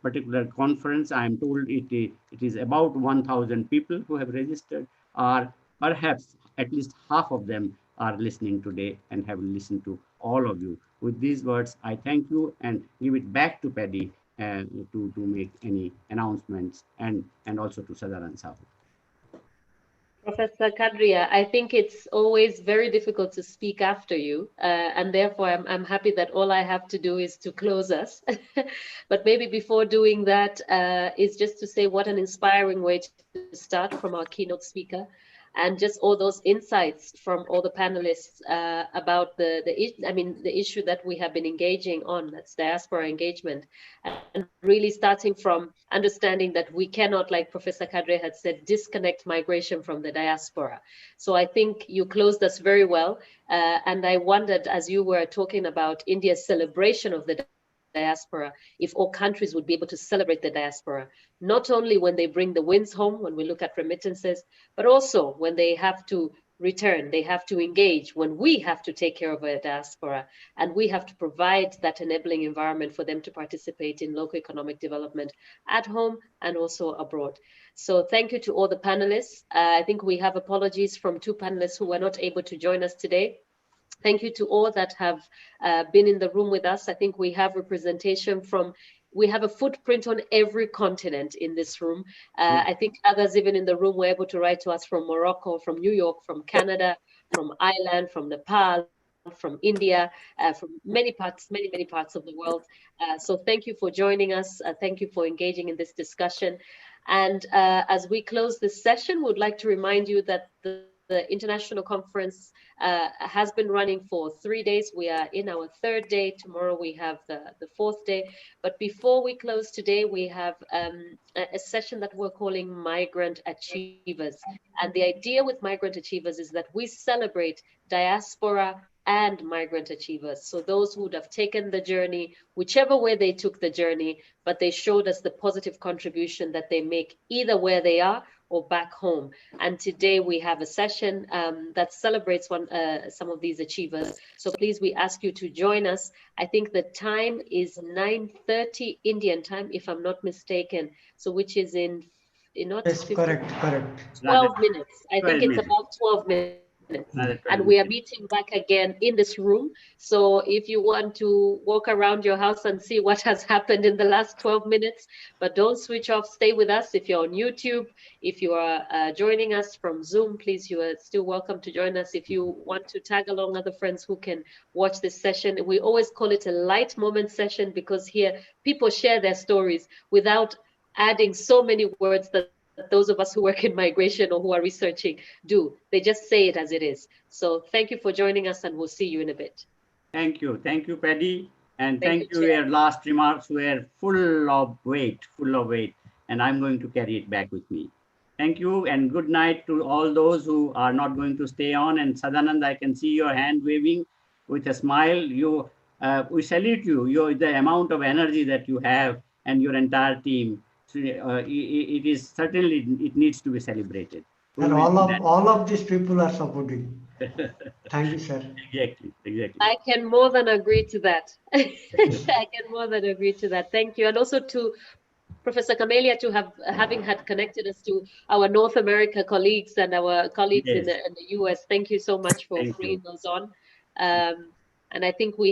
D: particular conference, I am told it is about 1,000 people who have registered, or perhaps at least half of them are listening today and have listened to all of you. With these words, I thank you and give it back to Paddy to make any announcements, and also to Sadaran Sahu.
B: Professor Kadria, I think it's always very difficult to speak after you, and therefore I'm happy that all I have to do is to close us. But maybe before doing that, is just to say what an inspiring way to start from our keynote speaker, and just all those insights from all the panelists about the issue that we have been engaging on, that's diaspora engagement, and really starting from understanding that we cannot, like Professor Kadre had said, disconnect migration from the diaspora. So I think you closed us very well, and I wondered, as you were talking about India's celebration of the diaspora, if all countries would be able to celebrate the diaspora, not only when they bring the wins home, when we look at remittances, but also when they have to return, they have to engage, when we have to take care of a diaspora, and we have to provide that enabling environment for them to participate in local economic development at home and also abroad. So thank you to all the panelists. I think we have apologies from 2 panelists who were not able to join us today. Thank you to all that have been in the room with us. I think we have representation from, we have a footprint on every continent in this room. I think others even in the room were able to write to us from Morocco, from New York, from Canada, from Ireland, from Nepal, from India, from many parts of the world. So thank you for joining us. Thank you for engaging in this discussion. And as we close this session, we'd like to remind you that the international conference has been running for 3 days. We are in our 3rd day. Tomorrow we have the 4th day. But before we close today, we have a session that we're calling Migrant Achievers. And the idea with Migrant Achievers is that we celebrate diaspora and migrant achievers. So those who would have taken the journey, whichever way they took the journey, but they showed us the positive contribution that they make either where they are or back home. And today we have a session that celebrates some of these achievers. So please, we ask you to join us. I think the time is 9:30 Indian time, if I'm not mistaken. So which is in not
A: Yes,
B: 15,
A: correct.
B: 12 minutes. I think it's about 12 minutes. And we are meeting back again in this room. So if you want to walk around your house and see what has happened in the last 12 minutes, but don't switch off, stay with us. If you're on YouTube, if you are joining us from Zoom, please, you are still welcome to join us. If you want to tag along other friends who can watch this session, we always call it a light moment session because here people share their stories without adding so many words that those of us who work in migration or who are researching do. They just say it as it is. So thank you for joining us, and we'll see you in a bit.
D: Thank you, Paddy, and
B: Thank
D: you. Your last remarks were full of weight, and I'm going to carry it back with me. Thank you, and good night to all those who are not going to stay on. And Sadanand, I can see your hand waving with a smile. We salute you. The amount of energy that you have and your entire team. So, it is certainly, it needs to be celebrated.
A: And all of these people are supporting. Thank you, sir.
D: Exactly.
B: I can more than agree to that. I can more than agree to that. Thank you. And also to Professor Camelia having had connected us to our North America colleagues and our colleagues in the US. Thank you so much for bringing those on. And I think we